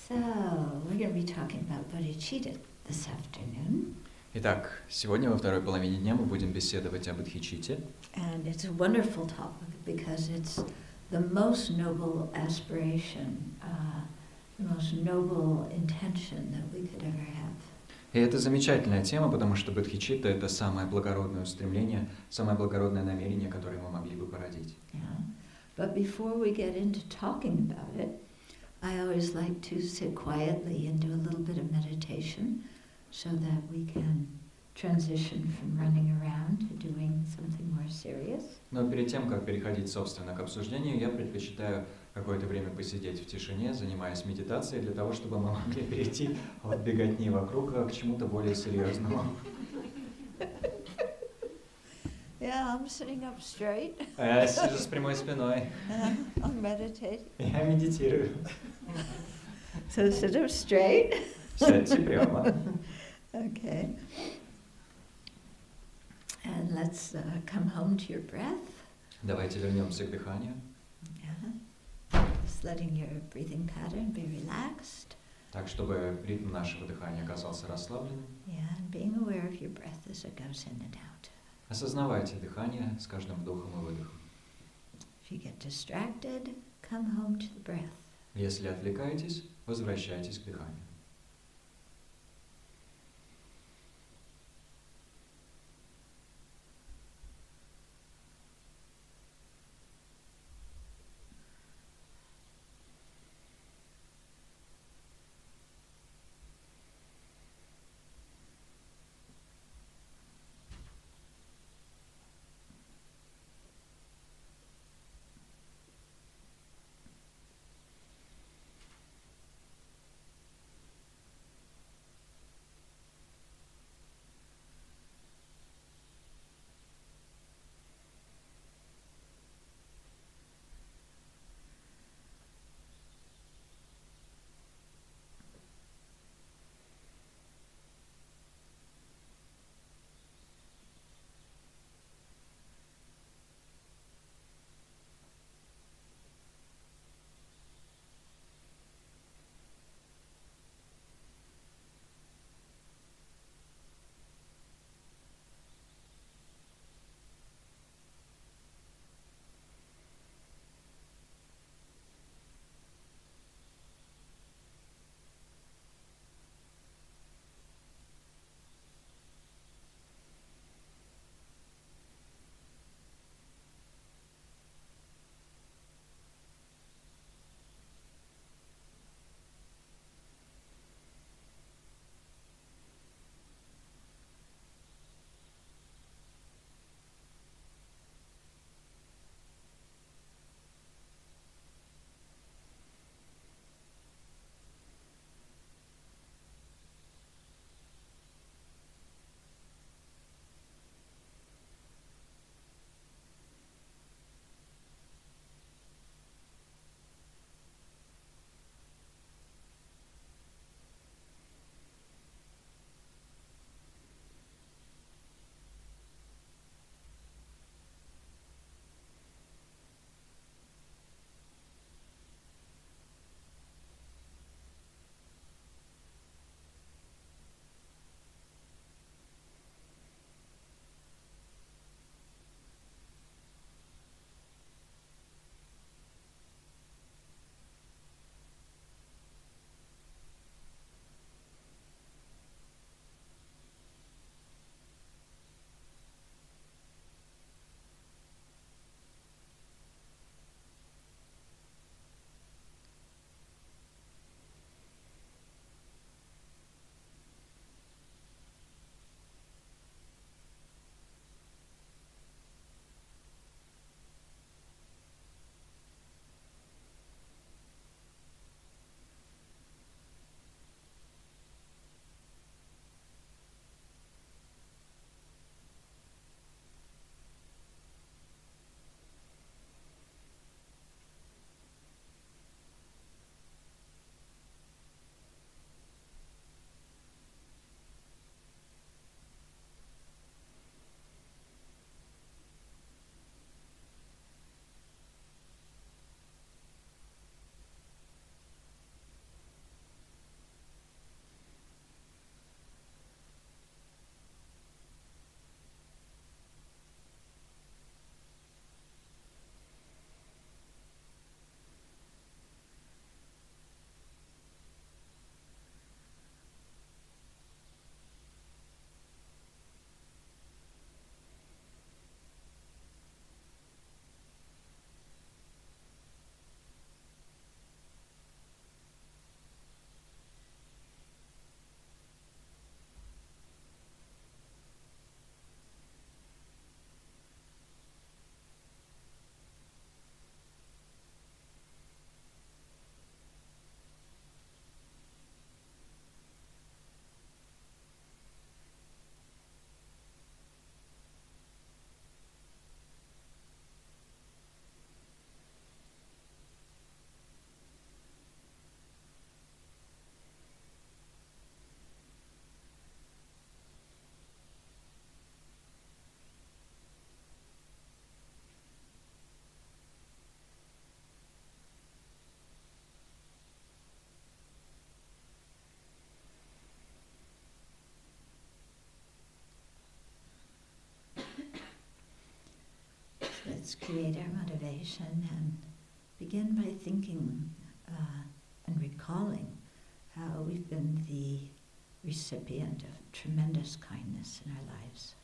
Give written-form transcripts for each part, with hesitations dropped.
So, we're going to be talking about Bodhicitta this afternoon. Итак, сегодня во второй половине дня мы будем беседовать о Бодхичитте. And it's a wonderful topic because it's the most noble aspiration, the most noble intention that we could ever have. И это замечательная тема, потому что Бодхичитта — это самое благородное устремление, самое благородное намерение, которое мы могли бы породить. Yeah. But before we get into talking about it, I always like to sit quietly and do a little bit of meditation so that we can transition from running around to doing something more serious. Но перед тем, как переходить, собственно, к обсуждению, я предпочитаю какое-то время посидеть в тишине, занимаясь медитацией, для того, чтобы мы могли перейти от беготни вокруг к чему-то более серьезному. Yeah, I'm sitting up straight. Я сижу с прямой спиной. I'm meditating. Я медитирую. So sit up straight. Сядьте прямо. Okay. And let's come home to your breath. Давайте вернемся к дыханию. Yeah. Just letting your breathing pattern be relaxed. Так, чтобы ритм нашего дыхания оказался расслабленным. Yeah, and being aware of your breath as it goes in and out. Осознавайте дыхание с каждым вдохом и выдохом. If you get distracted, come home to the breath. Если отвлекаетесь, возвращайтесь к дыханию. let's create our motivation and begin by thinking and recalling how we've been the recipient of tremendous kindness in our lives.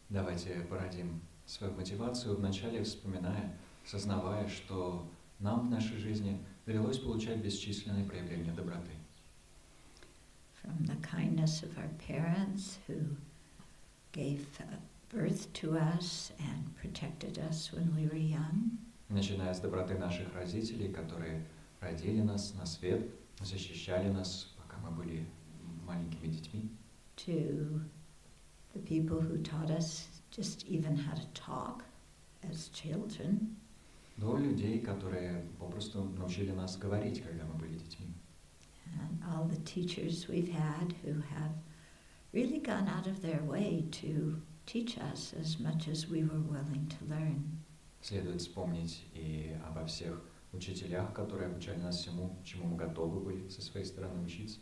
Давайте породим свою мотивацию, вначале вспоминая, сознавая, что нам в нашей жизни довелось получать бесчисленные проявления доброты. From the kindness of our parents who gave birth to us and protected us when we were young. Начиная с доброты наших родителей, которые родили нас на свет, защищали нас, пока мы были маленькими детьми. To the people who taught us just even how to talk as children. До людей, которые попросту научили нас говорить, когда мы были детьми. And all the teachers we've had who have really gone out of their way to teach us as much as we were willing to learn. Следует вспомнить и обо всех учителях, которые обучали нас всему, чему мы готовы были со своей стороны учиться.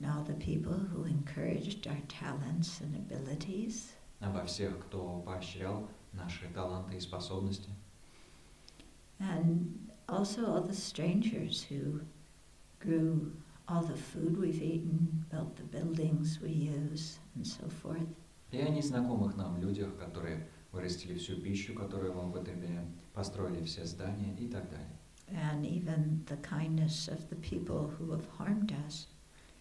And all the people who encouraged our talents and abilities. Обо всех, кто поощрял наши таланты и способности. And also all the strangers who grew all the food we've eaten, built the buildings we use, and so forth. И о незнакомых нам людях, которые вырастили всю пищу, которую мы употребляем, построили все здания и так далее. And even the kindness of the people who have harmed us.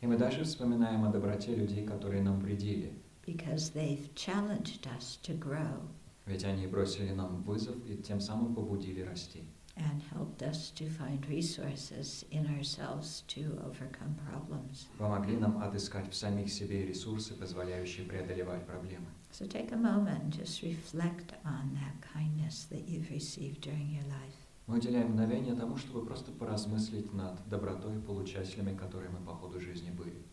И мы даже вспоминаем о доброте людей, которые нам вредили. Because they've challenged us to grow. Ведь они бросили нам вызов и тем самым побудили расти. And helped us to find resources in ourselves to overcome problems. Помогли нам отыскать в самих себе ресурсы, позволяющие преодолевать проблемы. So take a moment and just reflect on that kindness that you've received during your life. Мы уделяем мгновение тому, чтобы просто поразмыслить над добротой и получателями, которые мы по ходу жизни были.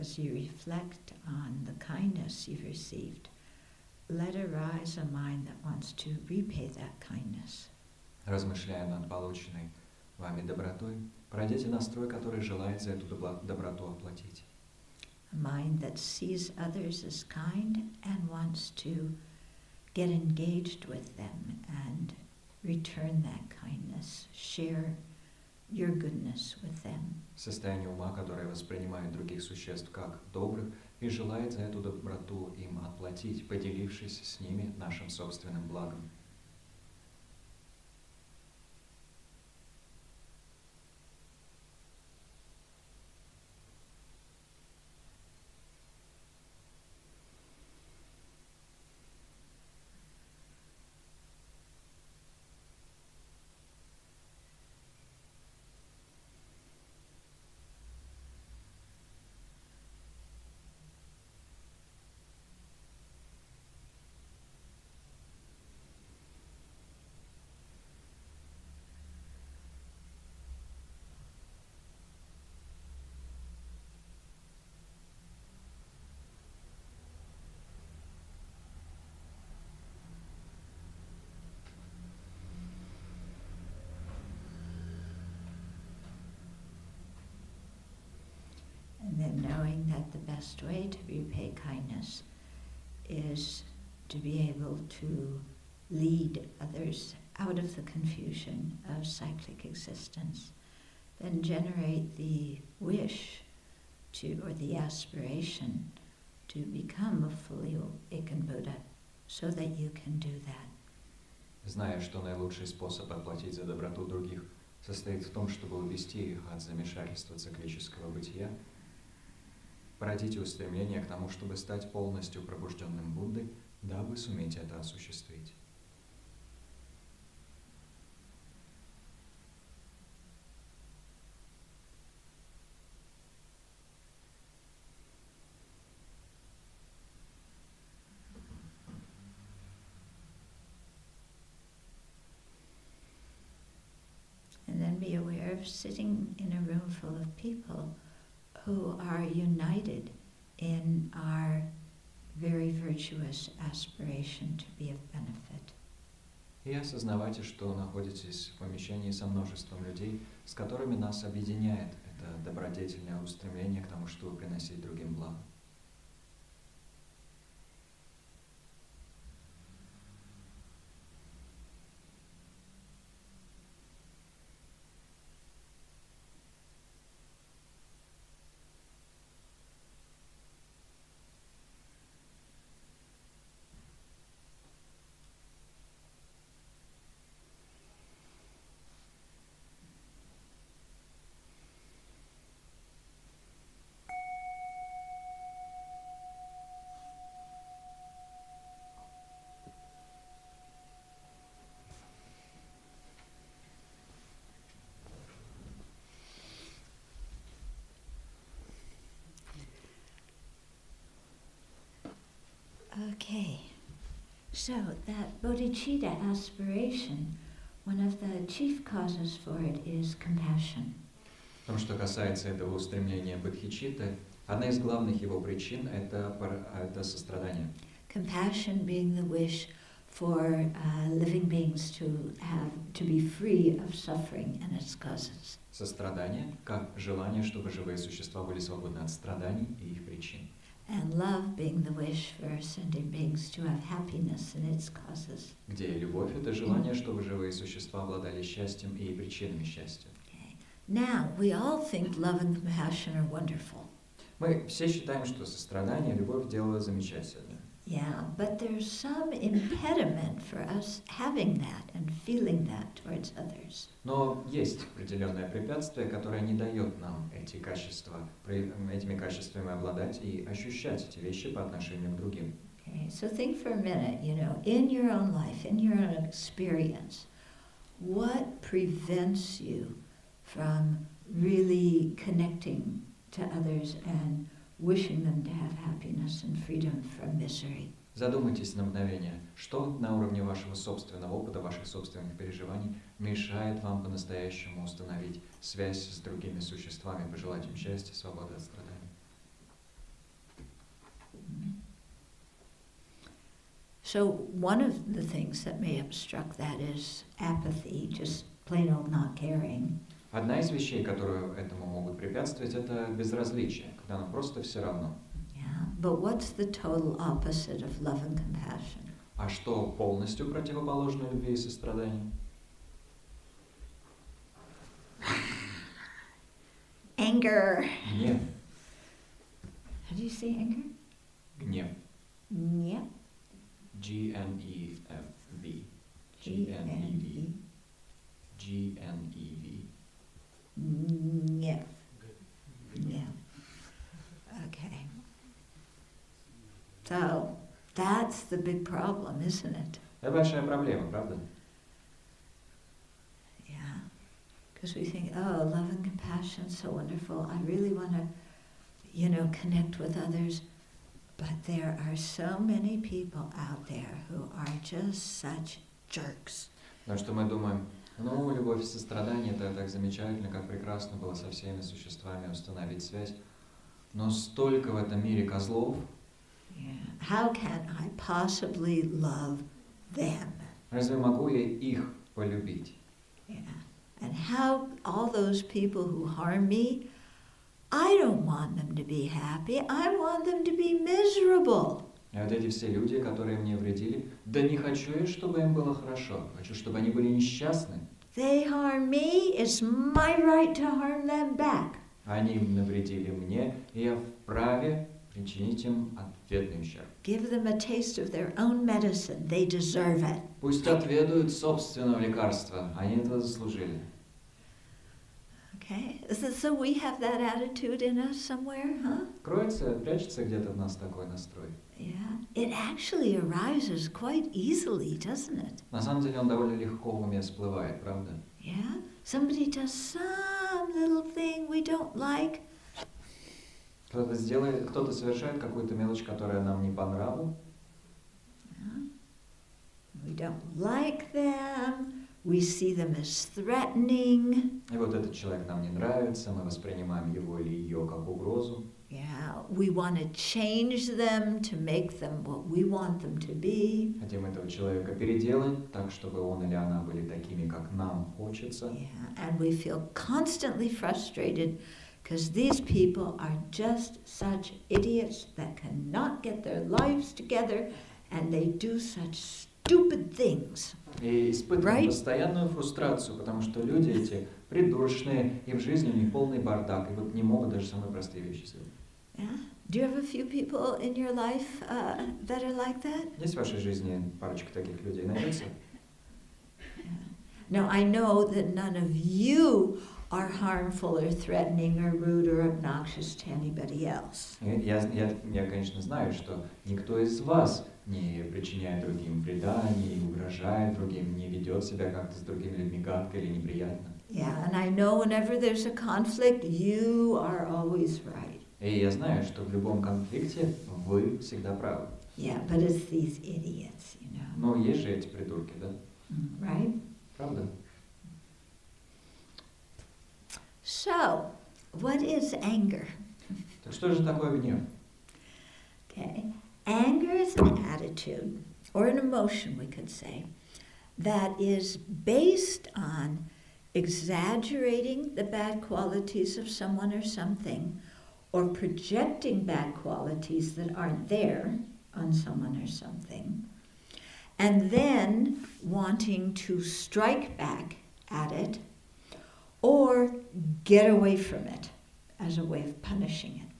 As you reflect on the kindness you've received, let arise a mind that wants to repay that kindness. Размышляя над полученной вами добротой. Пройдите настрой, который желает за эту доброту оплатить. A mind that sees others as kind and wants to get engaged with them and return that kindness, share your goodness with them. Состояние ума, которое воспринимает других существ как добрых и желает за эту доброту им отплатить, поделившись с ними нашим собственным благом. And then knowing that the best way to repay kindness is to be able to lead others out of the confusion of cyclic existence, then generate the wish to, or the aspiration to become a fully awakened Buddha, so that you can do that. Зная, что наилучший способ отплатить за доброту других состоит в том, чтобы увести их от замешательства циклического бытия, породите устремление к тому, чтобы стать полностью пробужденным Буддой, дабы суметь это осуществить. And then be aware of sitting in a room full of people who are united in our very virtuous aspiration to be of benefit. И осознавайте, что находитесь в помещении со множеством людей, с которыми нас объединяет это добродетельное устремление к тому, чтобы приносить другим благо. Okay, so that bodhicitta aspiration, one of the chief causes for it is compassion. В том, что касается этого устремления бодхичитты, одна из главных его причин – это сострадание. Compassion being the wish for living beings to be free of suffering and its causes. Сострадание как желание, чтобы живые существа были свободны от страданий и их причин. And love being the wish for sentient beings to have happiness and its causes. Где любовь – это желание, чтобы живые существа обладали счастьем и причинами счастья. Okay. Now, we all think love and compassion are wonderful. Мы все считаем, что сострадание и любовь – дело замечательное. Yeah, but there's some impediment for us having that and feeling that towards others. Но есть определенное препятствие, которое не дает нам этими качествами обладать и ощущать эти вещи по отношению к другим. Okay, so think for a minute, in your own life, in your own experience, what prevents you from really connecting to others and wishing them to have happiness and freedom from misery? Задумайтесь на мгновение, что на уровне вашего собственного опыта, ваших собственных переживаний мешает вам по-настоящему установить связь с другими существами, пожелать им счастья, свободы от страданий. So one of the things that may obstruct that is apathy, just plain old not caring. Одна из вещей, которую этому могут препятствовать, это безразличие, когда нам просто все равно. Yeah, but what's the total opposite of love and compassion? А что полностью противоположно любви и состраданию? Anger. Гнев. How do you say anger? Гнев. Гнев. G-N-E-V. G-N-E-V. G-N-E-V. Гнев. Гнев. Okay. So, that's the big problem, isn't it? Это большая проблема, правда? Yeah. Because we think, oh, love and compassion, so wonderful. I really want to, connect with others. But there are so many people out there who are just such jerks. Потому что мы думаем, любовь и сострадание — это так замечательно, как прекрасно было со всеми существами установить связь. Но столько в этом мире козлов. Yeah. How can I possibly love them? Разве могу я их полюбить? Yeah. And how all those people who harm me, I don't want them to be happy. I want them to be miserable. А вот эти все люди, которые мне вредили, да не хочу я, чтобы им было хорошо. Хочу, чтобы они были несчастны. They harm me, it's my right to harm them back. Они навредили мне, и я вправе причинить им ответный ущерб. Give them a taste of their own medicine. They deserve it. Пусть отведают собственного лекарства. Они этого заслужили. Okay, so we have that attitude in us somewhere, huh? Прячется где-то в нас такой настрой. Yeah, it actually arises quite easily, doesn't it? На самом деле он довольно легко в уме всплывает, правда? Yeah, somebody does some little thing we don't like. Кто-то совершает какую-то мелочь, которая нам не по нраву. Yeah. We don't like them. We see them as threatening. И вот этот человек нам не нравится, мы воспринимаем его или ее как угрозу. Yeah, we want to change them to make them what we want them to be. Хотим этого человека переделать, так, чтобы он или она были такими, как нам хочется. Yeah, and we feel constantly frustrated because these people are just such idiots that cannot get their lives together and they do such stupid things. И испытываем постоянную фрустрацию, потому что люди эти придурочные, и в жизни у них полный бардак, и вот не могут даже самые простые вещи сделать. Yeah. Do you have a few people in your life that are like that? Есть в вашей жизни парочка таких людей, найдется? Now I know that none of you are harmful or threatening or rude or obnoxious to anybody else. Я, конечно, знаю, что никто из вас не причиняет другим вреда, не угрожает другим, не ведет себя как-то с другими людьми гадко или неприятно. Yeah, and I know whenever there's a conflict, you are always right. И я знаю, что в любом конфликте вы всегда правы. Yeah, but it's these idiots, you know. Но есть же эти придурки, да? Right? Правда? So, what is anger? Так что же такое гнев? Okay. Anger is an attitude, or an emotion, we could say, that is based on exaggerating the bad qualities of someone or something, or projecting bad qualities that aren't there on someone or something, and then wanting to strike back at it, or get away from it as a way of punishing it.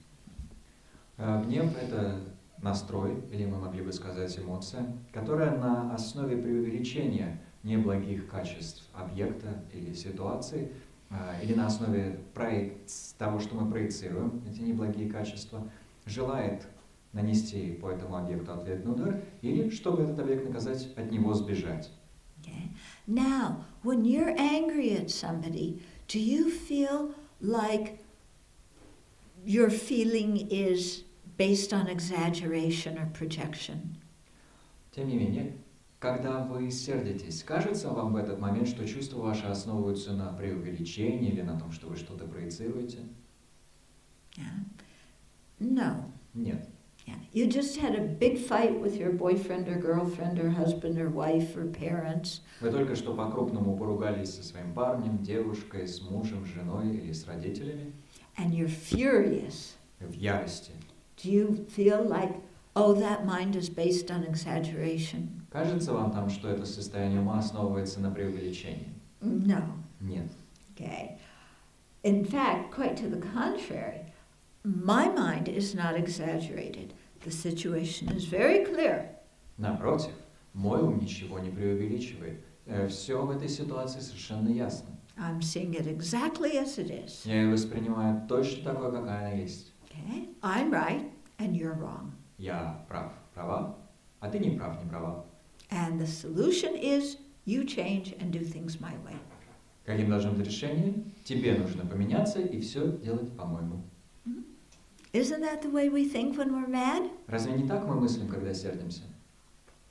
Гнев — это настрой, или мы могли бы сказать эмоция, которая на основе преувеличения неблагих качеств объекта или ситуации, или на основе того, что мы проецируем, эти неблагие качества, желает нанести по этому объекту ответный удар, или, чтобы этот объект наказать, от него сбежать. Okay. Now, when you're angry at somebody, do you feel like your feeling is based on exaggeration or projection? Тем не менее, когда вы сердитесь, кажется вам в этот момент, что чувства ваши основываются на преувеличении или на том, что вы что-то проецируете? Yeah. No. Нет. Yeah. You just had a big fight with your boyfriend or girlfriend or husband or wife or parents. Вы только что по-крупному поругались со своим парнем, девушкой, с мужем, с женой или с родителями. And you're furious. В ярости. Do you feel like, oh, that mind is based on exaggeration? Кажется вам там, что это состояние ума основывается на преувеличении? No. Нет. Okay. In fact, quite to the contrary, my mind is not exaggerated. The situation is very clear. Напротив, мой ум ничего не преувеличивает. Все в этой ситуации совершенно ясно. I'm seeing it exactly as it is. Я ее воспринимаю точно такой, какая она есть. Okay? I'm right and you're wrong. Я прав, права, а ты не прав, не права. And the solution is you change and do things my way. Каким должно быть решение? Тебе нужно поменяться и все делать по-моему. Isn't that the way we think when we're mad? Разве не так мы мыслим, когда сердимся?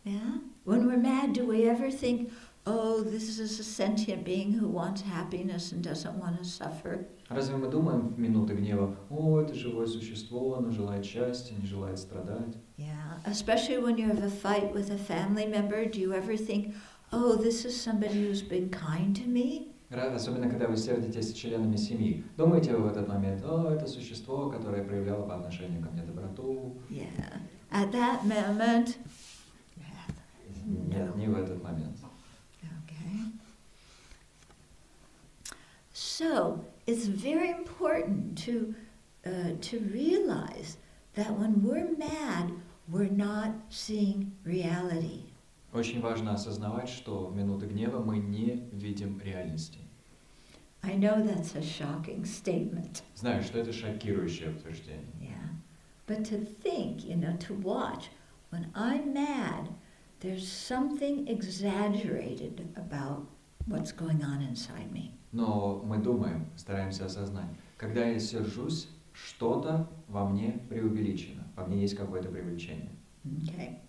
Yeah? When we're mad, do we ever think, oh, this is a sentient being who wants happiness and doesn't want to suffer? Разве мы думаем в минуты гнева, о, это живое существо, оно желает счастья, не желает страдать? Yeah, especially when you have a fight with a family member, do you ever think, oh, this is somebody who's been kind to me? Особенно, когда вы сердитесь с членами семьи. Думаете вы в этот момент, о, это существо, которое проявляло по отношению ко мне доброту? Yeah, at that moment. Нет, не в этот момент. Okay. So, it's very important to realize that when we're mad, we're not seeing reality. Очень важно осознавать, что в минуты гнева мы не видим реальности. I know that's a shocking statement. Знаю, что это шокирующее утверждение. Yeah, but to think, to watch, when I'm mad, there's something exaggerated about what's going on inside me. Но мы думаем, стараемся осознать, когда я сержусь, что-то во мне преувеличено, во мне есть какое-то преувеличение. Okay.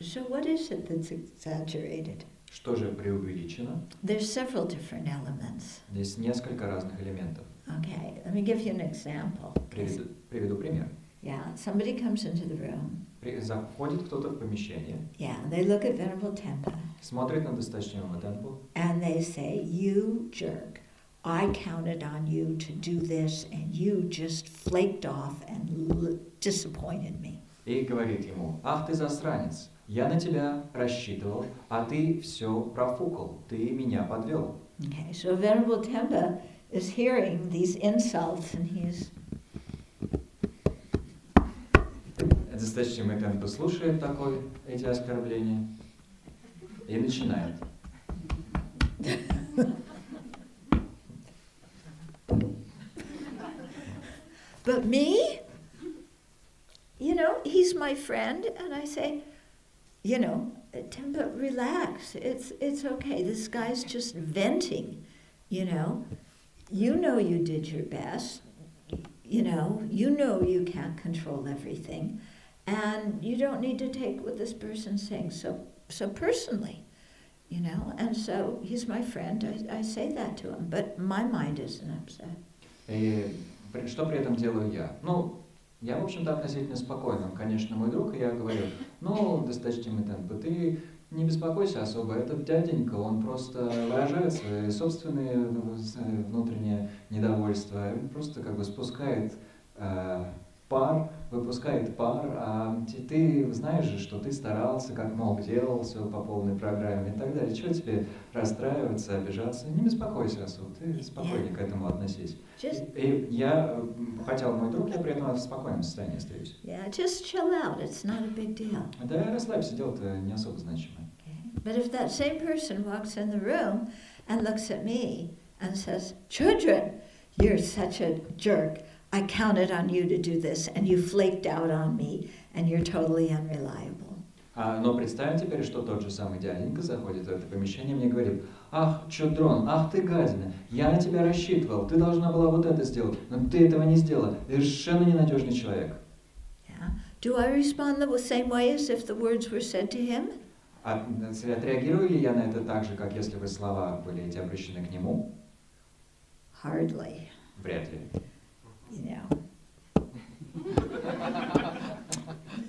So what is it that's exaggerated? Что же преувеличено? There's several different elements. Здесь несколько разных элементов. Okay, let me give you an example. Приведу пример. Yeah, somebody comes into the room. Заходит кто-то в помещение. Yeah, they look at Venerable Tempa. Смотрит на досточтимого Темпу. And they say, you jerk, I counted on you to do this and you just flaked off and disappointed me. И говорит ему, ах ты засранец, я на тебя рассчитывал, а ты все профукал, ты меня подвел. Okay, so Venerable Tempa is hearing these insults and he's... Досточтимый Темпа слушает эти оскорбления и начинает. But me? He's my friend, and I say, Tempa, relax. It's okay. This guy's just venting, You know you did your best. You know you can't control everything. And you don't need to take what this person's saying so personally. And so he's my friend. I say that to him, but my mind isn't upset. И что при этом делаю я? Я, в общем-то, относительно спокойно. Конечно, мой друг, и я говорю, досточтимый Темпа, ты не беспокойся особо, этот дяденька, он просто выражает свои собственные внутреннее недовольство, он просто спускает выпускает пар, а ты знаешь же, что ты старался, как мог, делал все по полной программе и так далее. Чего тебе расстраиваться, обижаться? Не беспокойся особо, ты спокойнее к этому относись. И я, хотя он мой друг, я при этом в спокойном состоянии остаюсь. Yeah, just chill out, it's not a big deal. Да, расслабься, дело-то не особо значимое. Okay. But if that same person walks in the room and looks at me and says, Children, you're such a jerk. I counted on you to do this, and you flaked out on me, and you're totally unreliable. Но представим теперь, что тот же самый дяденька заходит в это помещение и мне говорит, ах, Чодрон, ах ты гадина, я на тебя рассчитывал, ты должна была вот это сделать, но ты этого не сделала, ты совершенно ненадежный человек. Yeah. Do I respond the same way as if the words were said to him? Отреагирую ли я на это так же, как если бы слова были эти обращены к нему? Hardly. Вряд ли.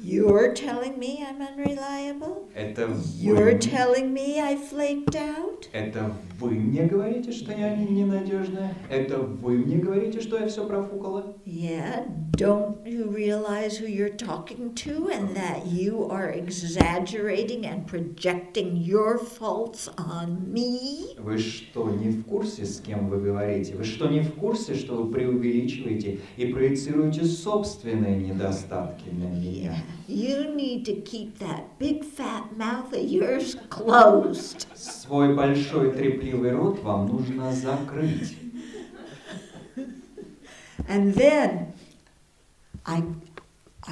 You're telling me I'm unreliable? Это You're вы, telling me I flaked out? это вы мне говорите, что я ненадежная? Это вы мне говорите, что я все профукала? Yeah, don't you realize who you're talking to and that you are exaggerating and projecting your faults on me? Вы что, не в курсе, с кем вы говорите? Вы что, не в курсе, что вы преувеличиваете и проецируете собственные недостатки на меня? You need to keep that big fat mouth of yours closed. Свой большой трепливый рот вам нужно закрыть. And then I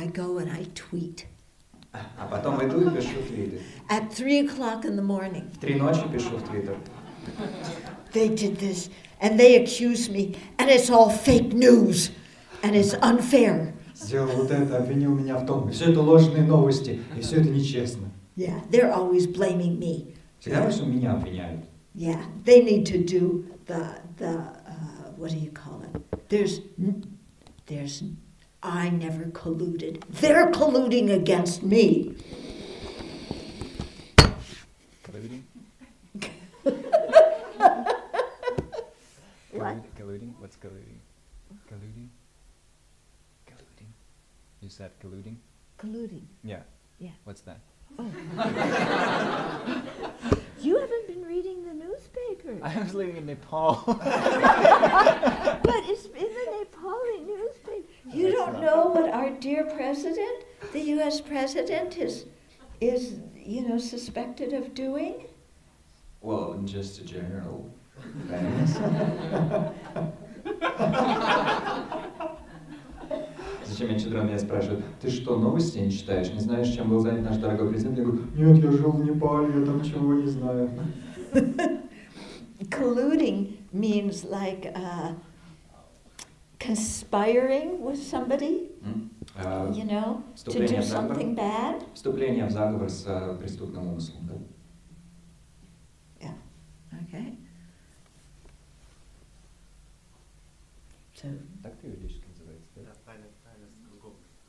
go and I tweet. А потом иду и пишу твиты. At 3 o'clock in the morning. В 3 ночи пишу в Твиттер. They did this, and they accuse me, and it's all fake news, and it's unfair. Сделал вот это, обвинил меня в том, и все это ложные новости, и все это нечестно. Yeah, they're always blaming me. Всегда все меня обвиняют. Yeah, they need to do the what do you call it? There's I never colluded. They're colluding against me. Colluding? What? Colluding? What's colluding? Colluding? Colluding? You said colluding? Colluding. Yeah. Yeah. What's that? Oh. You haven't been reading the newspapers. I was living in Nepal. But it's in the Nepali newspaper. You That's don't not- know what our dear president, the U.S. president, is suspected of doing? Well, just a general. Зачем меня Чодрон меня спрашивает, ты что, новости не читаешь? Не знаешь, чем был занят наш дорогой президент? Я говорю, нет, я жил в Непале, я там ничего не знаю. Colluding means like conspiring with somebody, to do something bad. Вступление в заговор с преступным умыслом, да? Okay. So, Так ты юридически называется, да?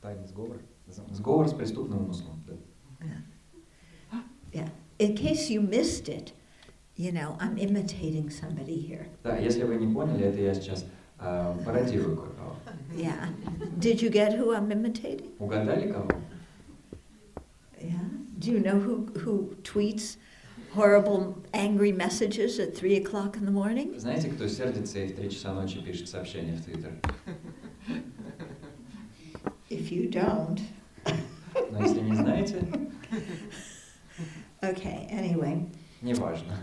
Тайный сговор. Сговор с преступным умыслом, да. yeah. In case you missed it, I'm imitating somebody here. Да, если вы не поняли, это я сейчас пародирую кое-кого. Yeah. Did you get who I'm imitating? Угадали кого? Yeah. Do you know who tweets horrible, angry messages at 3 o'clock in the morning? Знаете, кто сердится и в 3 часа ночи пишет сообщения в Твиттер? If you don't. Но если не знаете, Okay, anyway. неважно.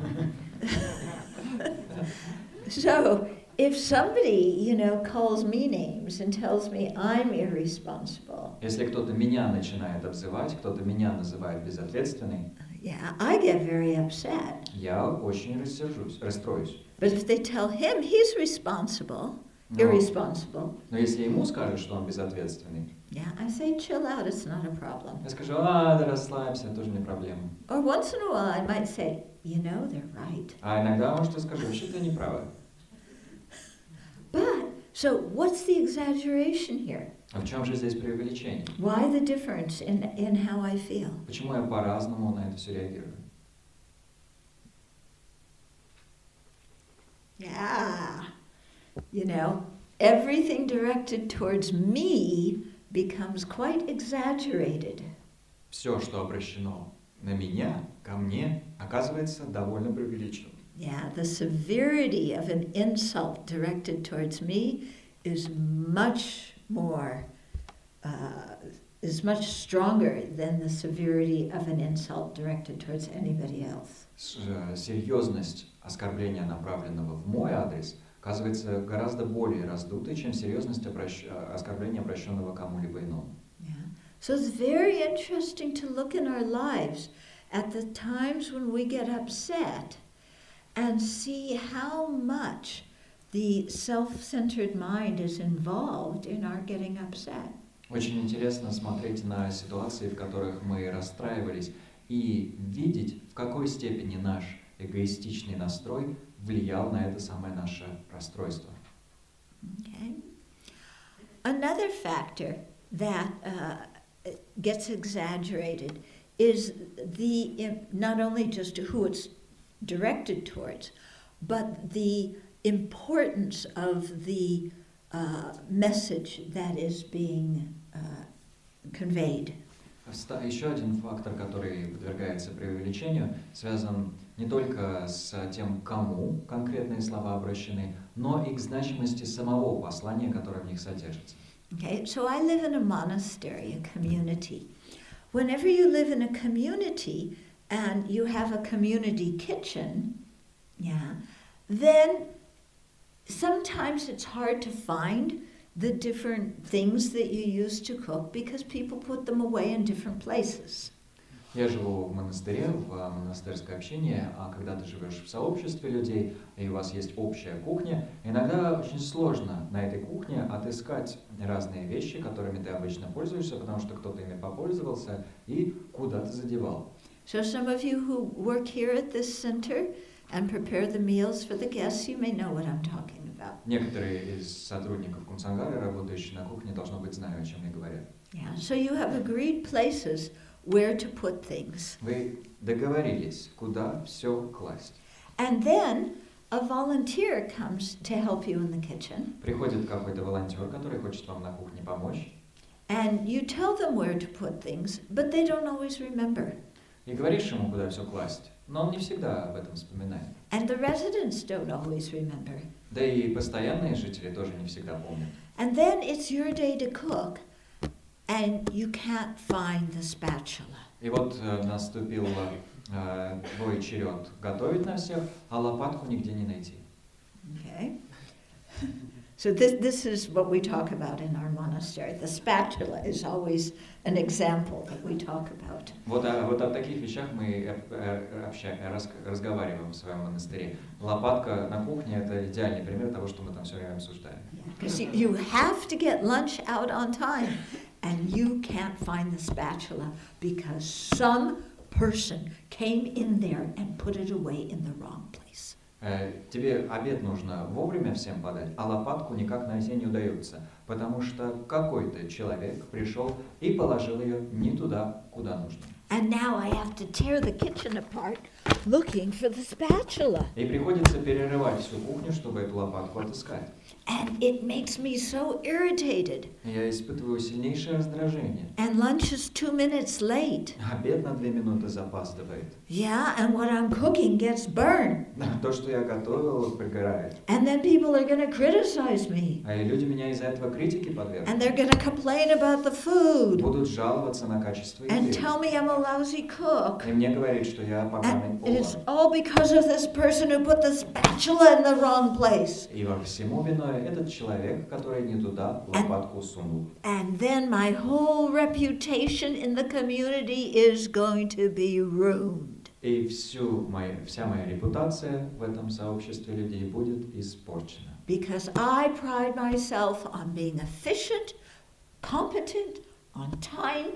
So, if somebody, calls me names and tells me I'm irresponsible, Если кто-то меня начинает обзывать, кто-то меня называет безответственной, yeah, I get very upset. я очень расстроюсь. But if they tell him he's responsible, irresponsible, Но если ему скажут, что он безответственный, yeah, I say chill out, it's not a problem. я скажу, да расслабься, тоже не проблема. Or once in a while I might say, they're right. А иногда, может, я скажу, вообще ты не права. But, so what's the exaggeration here? А в чем же здесь преувеличение? Why the difference in how I feel? Почему я по-разному на это все реагирую? Yeah, everything directed towards me becomes quite exaggerated. Все, что обращено на меня, ко мне, оказывается довольно преувеличенным. Yeah, the severity of an insult directed towards me is much stronger than the severity of an insult directed towards anybody else. Серьезность оскорбления, направленного в мой адрес, оказывается гораздо более раздутой, чем серьезность оскорбления, обращенного кому-либо иному. Yeah. So it's very interesting to look in our lives at the times when we get upset and see how much the self-centered mind is involved in our getting upset. Очень интересно смотреть на ситуации, в которых мы расстраивались, и видеть, в какой степени наш эгоистичный настрой влиял на это самое наше расстройство. Okay. Another factor that gets exaggerated is not only just who it's directed towards, but the importance of the message that is being conveyed. Еще один фактор, который подвергается преувеличению, связан не только с тем, кому конкретные слова обращены, но и к значимости самого послания, которое в них содержится. Okay, so I live in a monastery, a community. Whenever you live in a community and you have a community kitchen, then sometimes it's hard to find the different things that you use to cook because people put them away in different places. Я живу в монастыре, в монастырское общение, а когда ты живешь в сообществе людей, и у вас есть общая кухня, иногда очень сложно на этой кухне отыскать разные вещи, которыми ты обычно пользуешься, потому что кто-то ими попользовался и куда-то задевал. So some of you who work here at this center and prepare the meals for the guests, you may know what I'm talking about. Некоторые из сотрудников Кунсангара, работающие на кухне, должно быть, знают, о чем я говорю. Yeah, so you have agreed places where to put things. Вы договорились, куда все класть. And then a volunteer comes to help you in the kitchen. Приходит какой-то волонтер, который хочет вам на кухне помочь. And you tell them where to put things, but they don't always remember. И говоришь ему, куда все класть, но он не всегда об этом вспоминает. And the residents don't always remember. Да и постоянные жители тоже не всегда помнят. And then it's your day to cook, and you can't find the spatula. И вот наступил твой черед готовить на всех, а лопатку нигде не найти. Okay. So this is what we talk about in our monastery. The spatula is always an example that we talk about. Вот о таких вещах мы разговариваем в своем монастыре. Лопатка на кухне – это идеальный пример того, что мы там все время обсуждаем. Because you have to get lunch out on time, and you can't find the spatula because some person came in there and put it away in the wrong place. Тебе обед нужно вовремя всем подать, а лопатку никак найти не удается, потому что какой-то человек пришел и положил ее не туда, куда нужно. And now I have to tear the kitchen apart looking for the spatula. И приходится перерывать всю кухню, чтобы эту лопатку отыскать. And it makes me so irritated. Я испытываю сильнейшее раздражение. And lunch is 2 minutes late. Обед на 2 минуты запаздывает. Yeah, and what I'm cooking gets burned. То, что я готовил, пригорает. And then people are going to criticize me. И люди меня из-за этого критики подвергнут. And they're going to complain about the food. Будут жаловаться на качество еды. And tell me I'm a lousy cook. И мне говорят, что я поганый And it is повар. all because of this person who put the spatula in the wrong place. И во всему виной этот человек, который не туда лопатку сунул. And then my whole reputation in the community is going to be ruined. И вся моя репутация в этом сообществе людей будет испорчена. Because I pride myself on being efficient, competent, on time,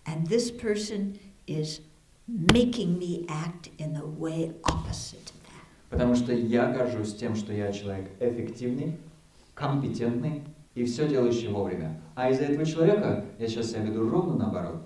and this person is making me act in the way opposite of that. Потому что я горжусь тем, что я человек эффективный, компетентный и все делающий вовремя. А из-за этого человека я сейчас себя веду ровно наоборот.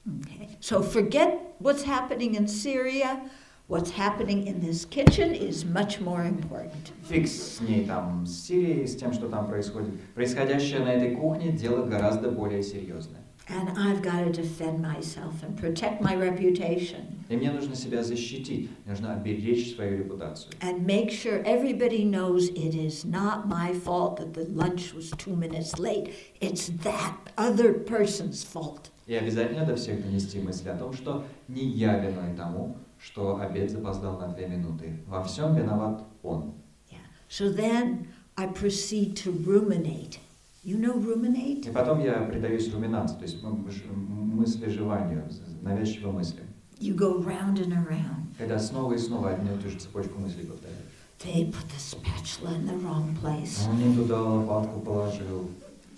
Okay. So forget what's happening in Syria. What's happening in this kitchen is much more important. Фиг с ней там, с Сирией, с тем, что там происходит. Происходящее на этой кухне дело гораздо более серьезное. And I've got to defend myself and protect my reputation. И мне нужно себя защитить, мне нужно оберечь свою репутацию. And make sure everybody knows it is not my fault that the lunch was 2 minutes late. It's that other person's fault. И обязательно до всех донести мысль о том, что не я виной тому, что обед запоздал на 2 минуты. Во всем виноват он. Yeah. So then I proceed to ruminate. You know ruminate? И потом я предаюсь руминации, то есть мыслежеванию, навязчивым мыслям. You go round and around. Когда снова и снова одну и ту же цепочку мыслей повторяю. They put the spatula in the wrong place. Он не туда лопатку положил.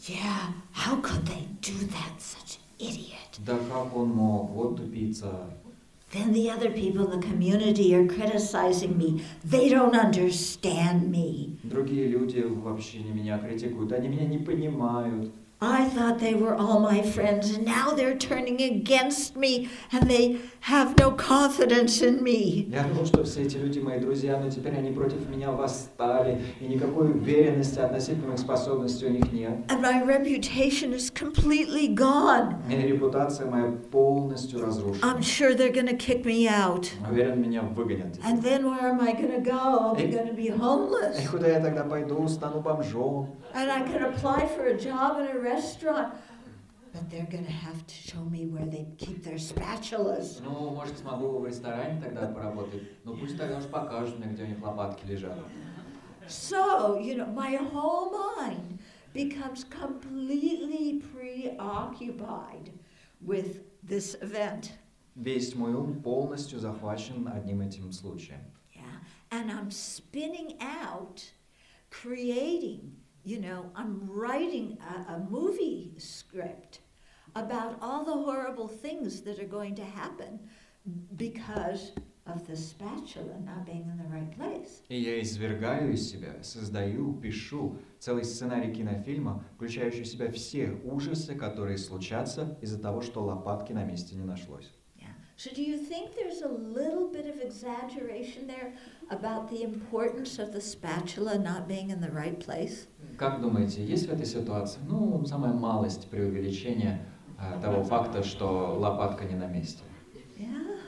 Yeah, how could they do that, such an idiot? Да как он мог, вот тупица. Then the other people in the community are criticizing me. They don't understand me. Другие люди вообще не меня критикуют, они меня не понимают. I thought they were all my friends, and now they're turning against me, and they have no confidence in me. Я думал, что все эти люди мои друзья, но теперь они против меня восстали, и никакой уверенности относительно их способностей у них нет. And my reputation is completely gone. И репутация моя полностью разрушена. I'm sure they're going to kick me out. Уверен, меня выгонят. And then where am I going to go? I'm going to be homeless. И куда я тогда пойду? Стану бомжом. And I can apply for a job in a restaurant. But they're going to have to show me where they keep their spatulas. Ну, может, смогу в ресторане тогда поработать. Ну, пусть тогда уж покажут мне, где у них лопатки лежат. So, my whole mind becomes completely preoccupied with this event. Весь мой ум полностью захвачен одним этим случаем. Yeah. And I'm spinning out, creating, I'm writing a movie script about all the horrible things that are going to happen because of the spatula not being in the right place. И я извергаю из себя, создаю, пишу целый сценарий кинофильма, включающий в себя все ужасы, которые случатся из-за того, что лопатки на месте не нашлось. So do you think there's a little bit of exaggeration there about the importance of the spatula not being in the right place? Как думаете, есть в этой ситуации, самая малость преувеличения того факта, что лопатка не на месте? Yeah.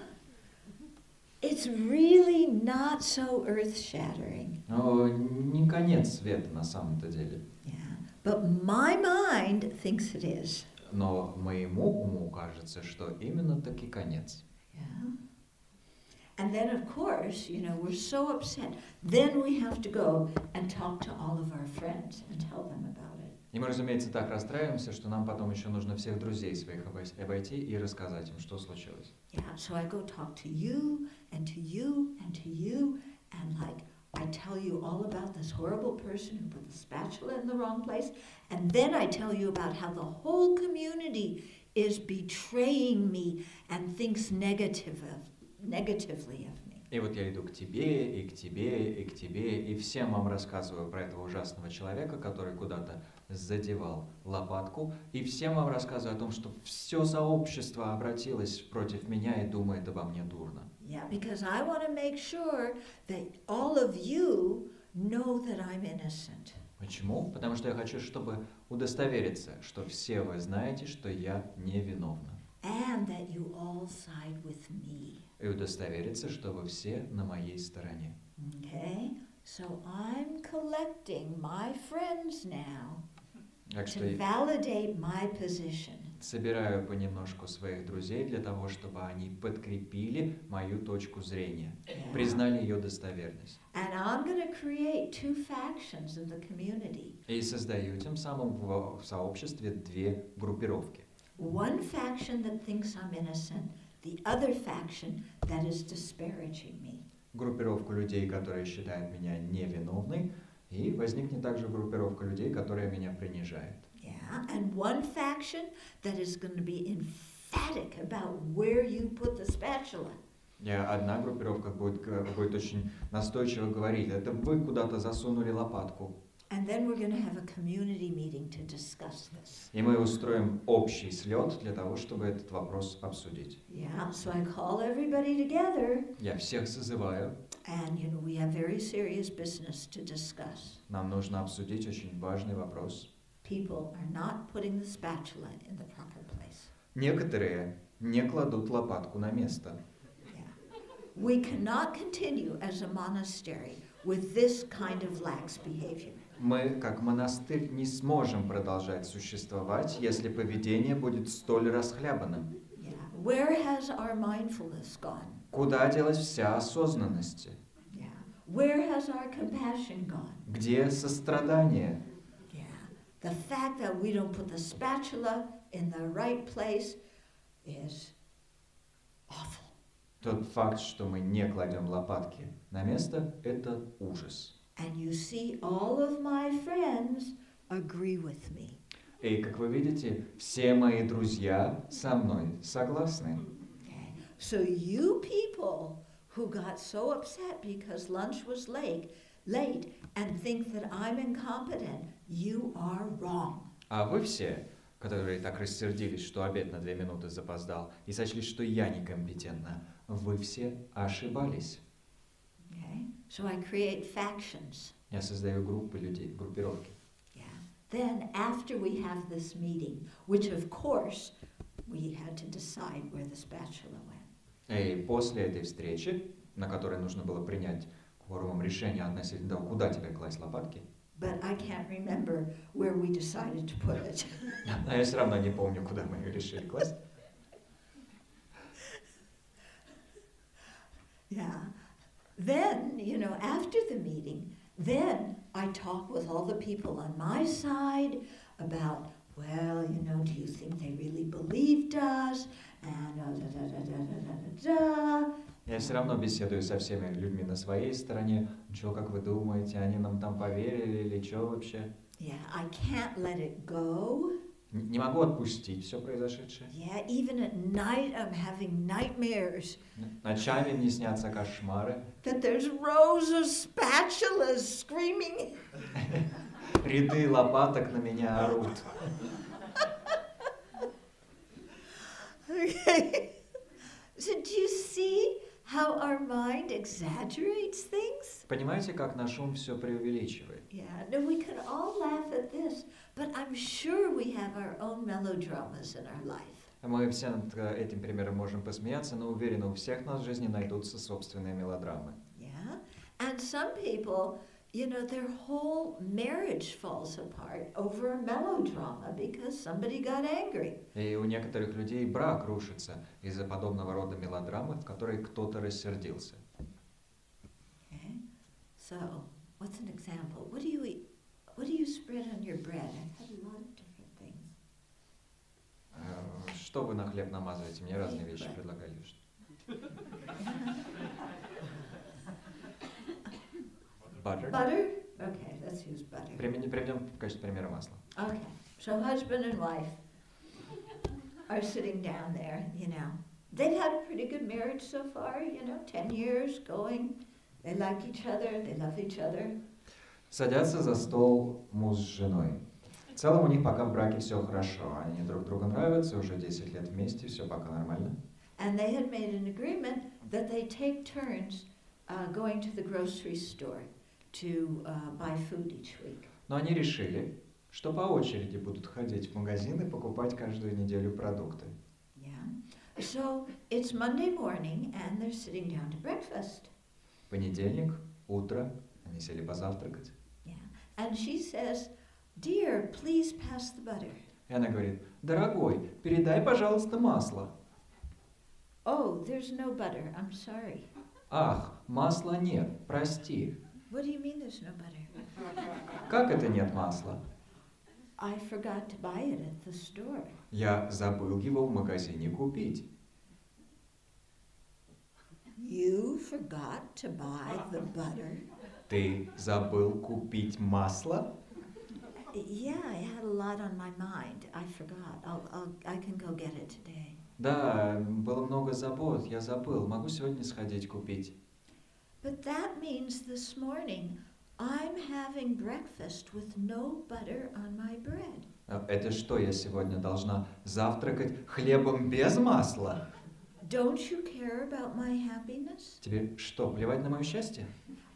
It's really not so earth-shattering. Но не конец света на самом-то деле. Yeah. But my mind thinks it is. Но моему уму кажется, что именно таки конец. Yeah. And then, of course, we're so upset. Then we have to go and talk to all of our friends and tell them about it. И мы, разумеется, так расстраиваемся, что нам потом еще нужно всех друзей своих обойти и рассказать им, что случилось. Yeah, so I go talk to you and to you and to you, and I tell you all about this horrible person who put the spatula in the wrong place, and then I tell you about how the whole community is betraying me and thinks negatively of me. И вот я иду к тебе, и к тебе, и к тебе, и всем вам рассказываю про этого ужасного человека, который куда-то задевал лопатку, и всем вам рассказываю о том, что все сообщество обратилось против меня и думает обо мне дурно. Yeah, because I want to make sure that all of you know that I'm innocent. Почему? Потому что я хочу, чтобы удостовериться, что все вы знаете, что я невиновна. And that you all side with me. И удостовериться, что вы все на моей стороне. Okay, so I'm collecting my friends now to validate my position. Собираю понемножку своих друзей для того, чтобы они подкрепили мою точку зрения, признали ее достоверность. And I'm going to create two factions in the community. И создаю тем самым в сообществе две группировки. One faction that thinks I'm innocent, the other faction that is disparaging me. Группировку людей, которые считают меня невиновной, и возникнет также группировка людей, которые меня принижают. Yeah, and one faction that is going to be emphatic about where you put the spatula. Одна группировка будет очень настойчиво говорить, это вы куда-то засунули лопатку. And then we're going to have a community meeting to discuss this. И мы устроим общий слет для того, чтобы этот вопрос обсудить. Yeah, so I call everybody together. Я всех созываю. And we have very serious business to discuss. Нам нужно обсудить очень важный вопрос. People are not putting the spatula in the proper place. Некоторые не кладут лопатку на место. Yeah. We cannot continue as a monastery with this kind of lax behavior. Мы, как монастырь, не сможем продолжать существовать, если поведение будет столь расхлябанным. Yeah. Where has our mindfulness gone? Куда делась вся осознанность? Yeah. Where has our compassion gone? Где сострадание? Yeah. The fact that we don't put the spatula in the right place is awful. Тот факт, что мы не кладем лопатки на место, это ужас. And you see, all of my friends agree with me. И, как вы видите, все мои друзья со мной согласны. Okay. So you people who got so upset because lunch was late and think that I'm incompetent, you are wrong. А вы все, которые так рассердились, что обед на 2 минуты запоздал, и сочли, что я некомпетентна, вы все ошибались. Okay? So I create factions. Я создаю группы людей, группировки. Yeah. Then after we have this meeting, which of course we had to decide where the spatula went. И после этой встречи, на которой нужно было принять кворумом решение относительно того, куда тебе класть лопатки, But I can't remember where we decided to put it. но я все равно не помню, куда мы ее решили класть. Yeah. Then, after the meeting, then I talk with all the people on my side about, well, do you think they really believed us? And da-da-da-da-da-da-da. Я все равно беседую со всеми людьми на своей стороне. Что, как вы думаете, они нам там поверили или что вообще? Yeah, I can't let it go. Не могу отпустить все произошедшее. Yeah, even at night I'm having nightmares. Ночами мне снятся кошмары. That there's rows of spatulas screaming. Ряды лопаток на меня орут. Okay. So do you see how our mind exaggerates things? Понимаете, как наш ум все преувеличивает? Yeah, no, we could all laugh at this, but I'm sure we have our own melodramas in our life. Мы все над этим примером можем посмеяться, но уверен, у всех нас в жизни найдутся собственные мелодрамы. Yeah, and some people, their whole marriage falls apart over a melodrama because somebody got angry. И у некоторых людей брак рушится из-за подобного рода мелодрамы, в которой кто-то рассердился. Okay, so what's an example? What do you eat? What do you spread on your bread? I've had a lot of different things. Что вы на хлеб намазываете? Мне разные вещи предлагали. Butter. Butter? Okay, let's use butter. Приведем в качестве примера масла. Okay, so husband and wife are sitting down there, They've had a pretty good marriage so far, 10 years going. They like each other, they love each other. Садятся за стол муж с женой. В целом у них пока в браке все хорошо. Они друг другу нравятся, уже 10 лет вместе, все пока нормально. And they had made an agreement that they take turns going to the grocery store to buy food each week. Но они решили, что по очереди будут ходить в магазин и покупать каждую неделю продукты. Yeah. So it's Monday morning and they're sitting down to breakfast. Понедельник, утро, они сели позавтракать. Yeah. And she says, "Dear, please pass the butter." И она говорит: дорогой, передай, пожалуйста, масло. Oh, there's no butter. I'm sorry. Ах, масла нет, прости. What do you mean there's no butter? Как это нет масла? I forgot to buy it at the store. Я забыл его в магазине купить. You forgot to buy the butter? Ты забыл купить масло? Yeah, I had a lot on my mind. I forgot. I can go get it today. Да, было много забот, я забыл. Могу сегодня сходить купить. But that means this morning I'm having breakfast with no butter on my bread. Это что, я сегодня должна завтракать хлебом без масла? Don't you care about my happiness? Тебе что, плевать на мое счастье?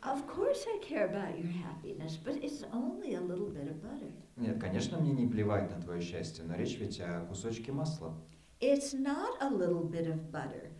Of course I care about your happiness, but it's only a little bit of butter. Нет, конечно, мне не плевать на твое счастье, но речь ведь о кусочке масла. It's not a little bit of butter.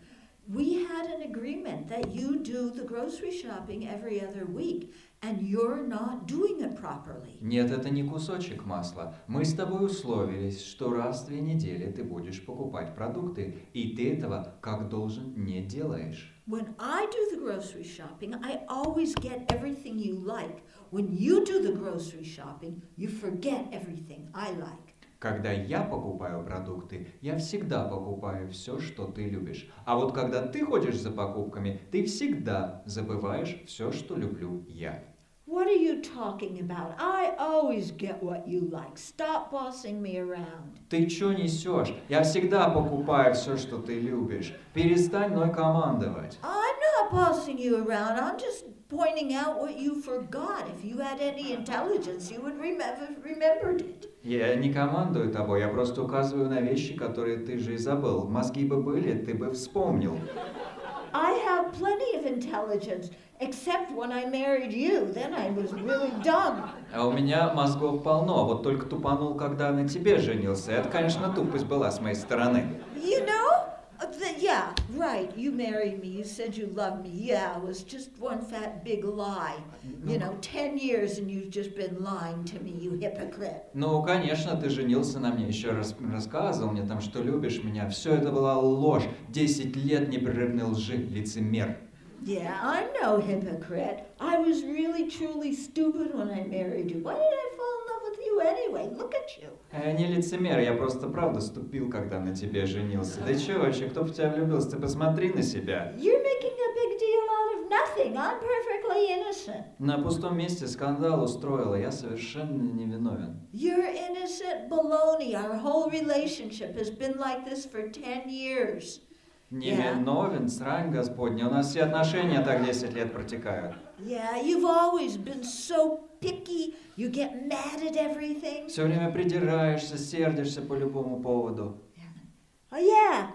We had an agreement that you do the grocery shopping every other week, and you're not doing it properly. Нет, это не кусочек масла. Мы с тобой условились, что раз в 2 недели ты будешь покупать продукты, и ты этого, как должен, не делаешь. When I do the grocery shopping, I always get everything you like. When you do the grocery shopping, you forget everything I like. Когда я покупаю продукты, я всегда покупаю все, что ты любишь. А вот когда ты ходишь за покупками, ты всегда забываешь все, что люблю я. What are you talking about? I always get what you like. Stop bossing me around. Ты что несешь? Я всегда покупаю все, что ты любишь. Перестань мной командовать. I'm not bossing you around. I'm just pointing out what you forgot. If you had any intelligence, you would remembered it. Я не командую тобой, я просто указываю на вещи, которые ты же и забыл. Мозги бы были, ты бы вспомнил. I have plenty of intelligence, except when I married you. Then I was really dumb. А у меня мозгов полно, вот только тупанул, когда на тебе женился. Это, конечно, тупость была с моей стороны. You know? Yeah, right. You married me. You said you loved me. Yeah, it was just one fat big lie. You know, 10 years and you've just been lying to me, you hypocrite. Ну, конечно, ты женился на мне, еще раз рассказывал мне там, что любишь меня. Все это была ложь. 10 лет непрерывной лжи, лицемер. Yeah, I'm no hypocrite. I was really, truly stupid when I married you. Why did I fall in love with you anyway? Look at you. Я не лицемер, я просто правда ступил, когда на тебе женился. Да че вообще, кто в тебя влюбился? Ты посмотри на себя. You're making a big deal out of nothing. I'm perfectly innocent. На пустом месте скандал устроила, я совершенно невиновен. You're innocent baloney. Our whole relationship has been like this for 10 years. Невиновен, срань Господня. У нас все отношения так 10 лет протекают. Yeah, you've always been so picky. You get mad at everything. Все время придираешься, сердишься по любому поводу. Oh yeah,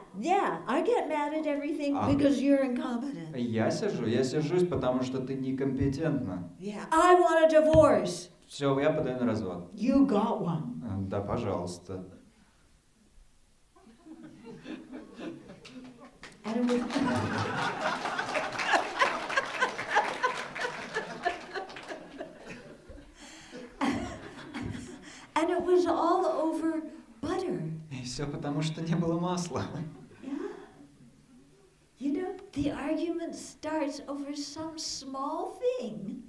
I get mad at everything because you're incompetent. Я сержусь, потому что ты некомпетентна. Yeah, I want a divorce. Все, я подаю на развод. You got one. Да, пожалуйста. And it was all over butter. И все потому, что не было масла. Yeah. You know, the argument starts over some small thing,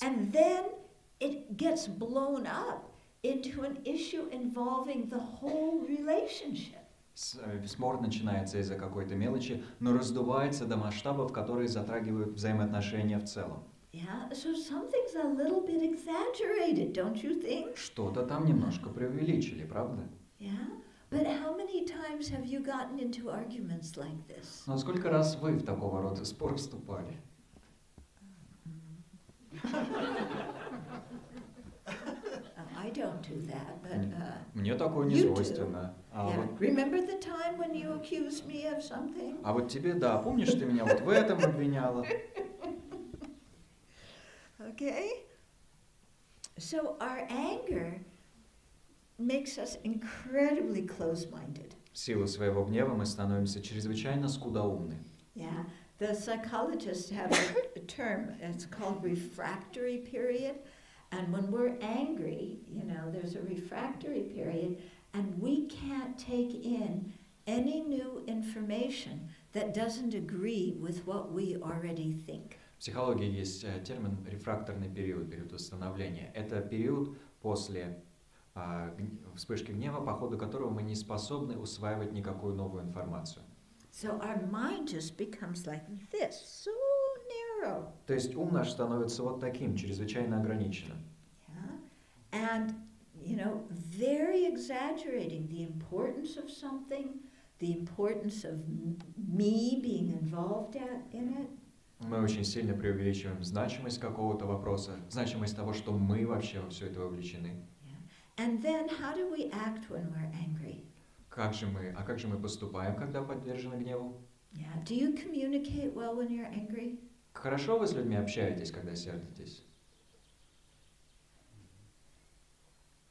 and then it gets blown up into an issue involving the whole relationship. Спор начинается из-за какой-то мелочи, но раздувается до масштабов, которые затрагивают взаимоотношения в целом. Yeah, so something's a little bit exaggerated, don't you think? Что-то там немножко преувеличили, правда? Yeah, but how many times have you gotten into arguments like this? Но сколько раз вы в такого рода спор вступали? I don't do that, but Мне такое не свойственно. Remember the time when you accused me of something? А вот тебе, да, помнишь, ты меня вот в этом обвиняла? Okay. So our anger makes us incredibly close-minded. В силу своего гнева мы становимся чрезвычайно скудоумны. Yeah, the psychologists have a term. It's called refractory period. And when we're angry, you know, there's a refractory period, and we can't take in any new information that doesn't agree with what we already think. В психологии есть термин рефракторный период, период восстановления. Это период после вспышки гнева, по ходу которого мы не способны усваивать никакую новую информацию. So our mind just becomes like this, so narrow. То есть ум наш становится вот таким, чрезвычайно ограниченным. Yeah. And, you know, very exaggerating the importance of something, the importance of me being involved in it. Мы очень сильно преувеличиваем значимость какого-то вопроса, значимость того, что мы вообще во все это вовлечены. And then how do we act when we're angry? Как же мы поступаем, когда подвержены гневу? Yeah. Do you communicate well when you're angry? Хорошо вы с людьми общаетесь, когда сердитесь?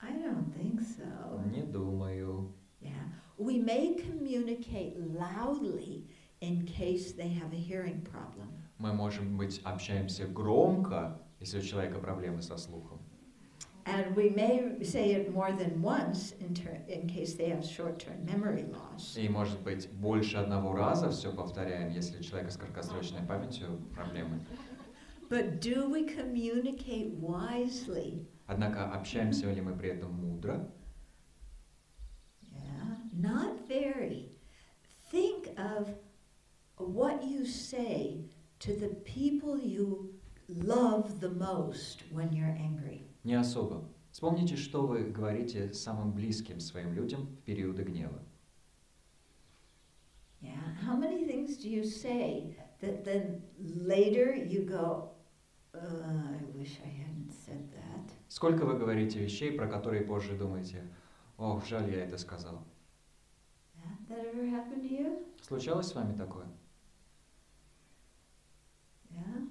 I don't think so. Не думаю. Yeah. We may communicate loudly in case they have a hearing problem. Мы, может быть, общаемся громко, если у человека проблемы со слухом. And we may say it more than once in case they have short-term memory loss. И, может быть, больше одного раза все повторяем, если у человека с краткосрочной памятью проблемы. But do we communicate wisely? Однако общаемся ли мы при этом мудро? Yeah, not very. Think of what you say to the people you love the most when you're angry. Не особо. Вспомните, что вы говорите самым близким своим людям в периоды гнева. Yeah, how many things do you say that then later you go, I wish I hadn't said that. Сколько вы говорите вещей, про которые позже думаете, ох, жаль, я это сказал. Yeah, that ever happened to you? Случалось с вами такое? Yeah.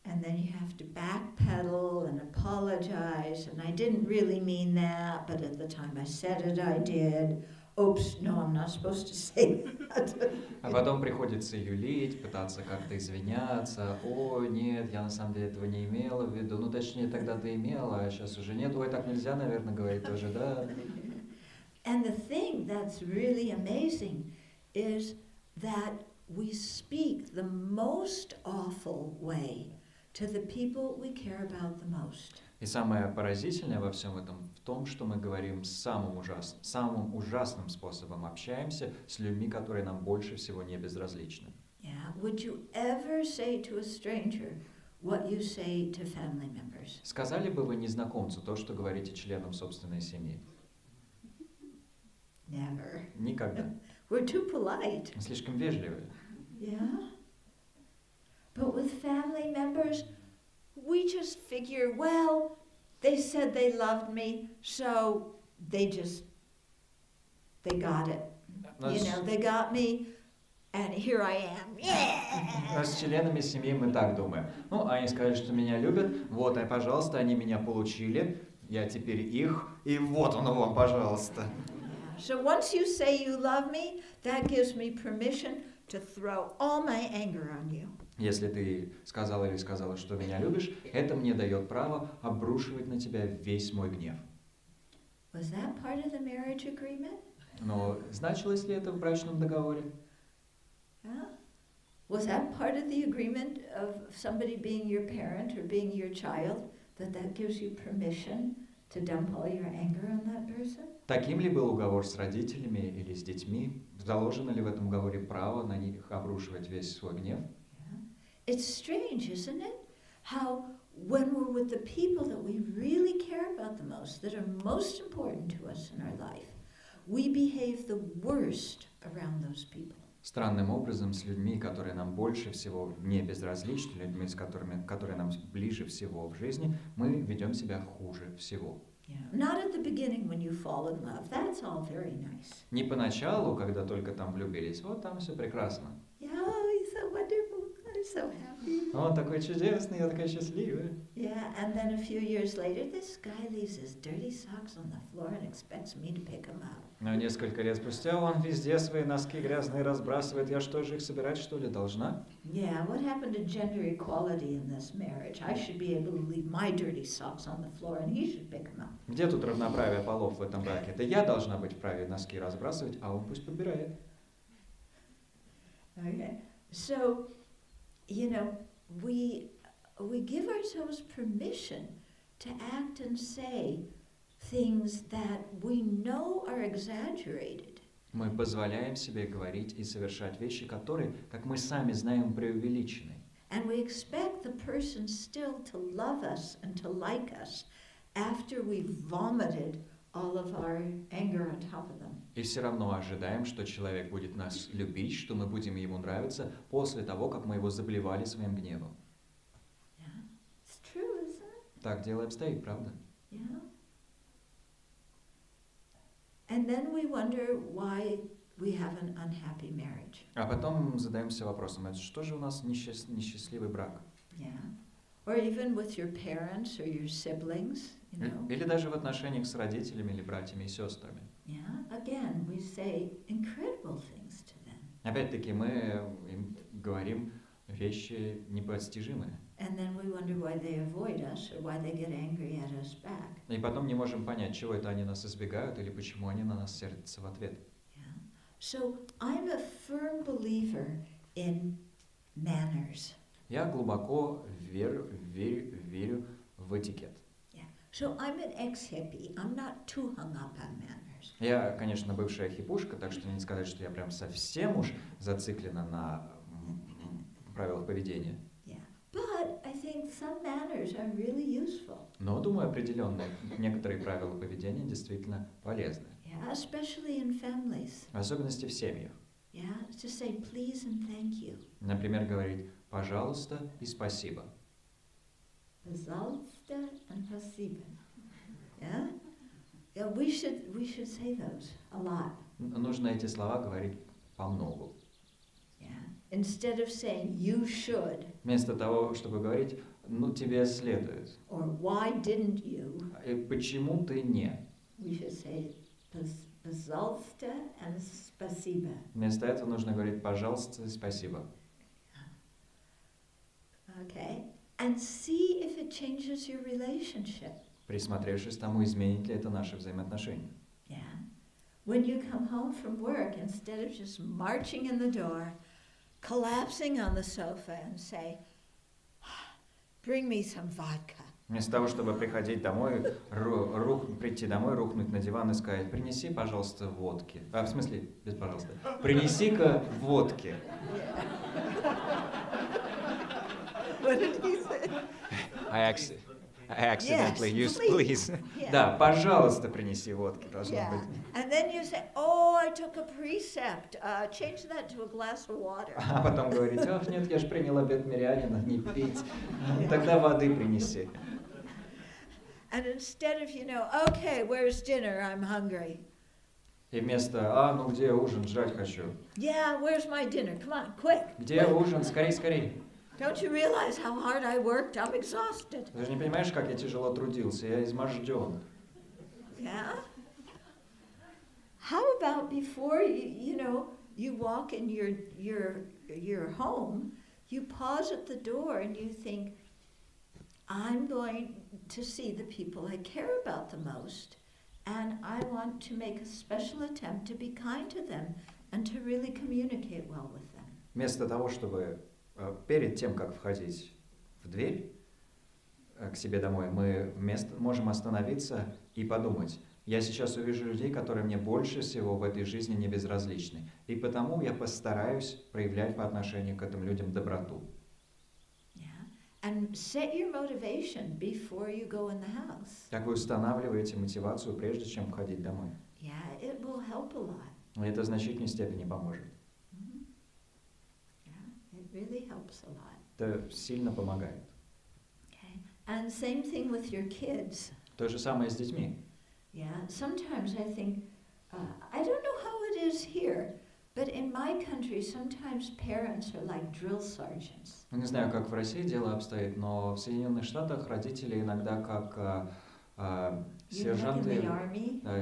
And then you have to backpedal and apologize, and I didn't really mean that, but at the time I said it, I did. Oops, no, I'm not supposed to say that. А потом приходится юлить, пытаться как-то извиняться. О, нет, я на самом деле этого не имела в виду. Ну, точнее, тогда-то имела, а сейчас уже нет. Ой, так нельзя, наверное, говорить тоже, да? And the thing that's really amazing is that we speak the most awful way to the people we care about the most. И самое поразительное во всем этом в том, что мы говорим самым ужасным способом общаемся с людьми, которые нам больше всего не безразличны. Yeah. Would you ever say to a stranger what you say to family members? Сказали бы вы незнакомцу то, что говорите членам собственной семьи? Never. Никогда. We're too polite. Мы слишком вежливые. Yeah. But with family members, we just figure, well, they said they loved me, so they got it. You know, they got me, and here I am. Yeah! С членами семьи мы так думаем. Ну, они сказали, что меня любят, вот, и, пожалуйста, они меня получили, я теперь их, и вот он вам, пожалуйста. Yeah. So once you say you love me, that gives me permission to throw all my anger on you. Если ты сказал или сказала, что меня любишь, это мне дает право обрушивать на тебя весь мой гнев. Was that part of the marriage agreement? Но значилось ли это в брачном договоре? Yeah. Was that part of the agreement of somebody being your parent or being your child, that gives you permission to dump all your anger on that person? Таким ли был уговор с родителями или с детьми? Заложено ли в этом уговоре право на них обрушивать весь свой гнев? It's strange, isn't it? How when we're with the people that we really care about the most, that are most important to us in our life, we behave the worst around those people. Странным образом с людьми, которые нам больше всего не безразличны, людьми, которые нам ближе всего в жизни, мы ведем себя хуже всего. Not at the beginning when you fall in love. That's all very nice. Не поначалу, когда только там влюбились, вот там все прекрасно. Yeah, he's so wonderful. I'm so happy. Он такой чудесный, я такая счастливая. Yeah, and then a few years later, this guy leaves his dirty socks on the floor and expects me to pick them up. Но несколько лет спустя он везде свои носки грязные разбрасывает. Я что же их собирать, что ли, должна? Yeah, what happened to gender equality in this marriage? I should be able to leave my dirty socks on the floor and he should pick them up. Где тут равноправие полов в этом браке? Это я должна быть вправе носки разбрасывать, а он пусть подбирает. Okay, so, you know, we give ourselves permission to act and say things that we know are exaggerated. Мы позволяем себе говорить и совершать вещи, которые, как мы сами знаем, преувеличены. And we expect the person still to love us and to like us after we've vomited all of our anger on top of them. И все равно ожидаем, что человек будет нас любить, что мы будем ему нравиться после того, как мы его заблевали своим гневом. Yeah, it's true, isn't it? Так дело обстоит, правда? Yeah. And then we wonder why we have an unhappy marriage. А потом задаемся вопросом, это что же у нас несчастливый брак? Yeah. Or even with your parents or your siblings, you know. Или даже в отношениях с родителями или братьями и сестрами. Yeah. Again, we say incredible things to them. Опять-таки мы им говорим вещи непостижимые. And then we wonder why they avoid us or why they get angry at us back. И потом не можем понять, чего это они нас избегают или почему они на нас сердятся в ответ. Yeah. So I'm a firm believer in manners. Я глубоко верю в этикет. Yeah. So I'm an ex-hippie. I'm not too hung up on manners. Я, конечно, бывшая хипушка, так что не сказать, что я прям совсем уж зациклена на правилах поведения. Yeah. But I think some manners are really useful. Но, думаю, определенные некоторые правила поведения действительно полезны. Yeah, especially in families. В особенности в семьях. Yeah, to say please and thank you. Например, говорить «пожалуйста» и «спасибо». Пожалуйста and спасибо. Yeah? Yeah, we should say those a lot. Нужно эти слова говорить помногу. Yeah. Instead of saying you should. Вместо того, чтобы говорить, ну тебе следует. Or why didn't you? Почему ты не? We should say пожалуйста and спасибо. Вместо этого нужно говорить пожалуйста и спасибо. Okay. And see if it changes your relationship. Присмотревшись к тому, изменит ли это наши взаимоотношения. Yeah. When you come home from work, instead of just marching in the door, collapsing on the sofa and say, bring me some vodka. Вместо того, чтобы приходить домой, прийти домой, рухнуть на диван и сказать, принеси, пожалуйста, водки. В смысле, без пожалуйста. Принеси-ка водки. What did he say? I accidentally used please. Yeah. Да, пожалуйста, принеси водки, должно Yeah. быть. And then you say, oh, I took a precept. Change that to a glass of water. А потом говорить, ах, нет, я же принял обет мирянина, не пить. Тогда воды принеси. And instead of, okay, where's dinner? I'm hungry. И вместо, ну где ужин, жрать хочу. Yeah, where's my dinner? Come on, quick. Где ужин? Скорей, скорей. Don't you realize how hard I worked? I'm exhausted. Ты же не понимаешь, как я тяжело трудился, я изможден. Yeah? How about before you walk in your home, you pause at the door and you think, I'm going to see the people I care about the most, and I want to make a special attempt to be kind to them and to really communicate well with them. Вместо того, чтобы перед тем, как входить в дверь к себе домой, мы можем остановиться и подумать, я сейчас увижу людей, которые мне больше всего в этой жизни не безразличны, и потому я постараюсь проявлять по отношению к этим людям доброту. And set your motivation before you go in the house. Так вы устанавливаете мотивацию, прежде чем входить домой. Yeah, it will help a lot. И это в значительной степени поможет. Yeah, it really helps a lot. Это сильно помогает. Okay, and same thing with your kids. То же самое с детьми. Yeah, sometimes I think, I don't know how it is here, but in my country, sometimes parents are like drill sergeants. Не знаю, как в России дело обстоит, но в Соединенных Штатах родители иногда как сержанты,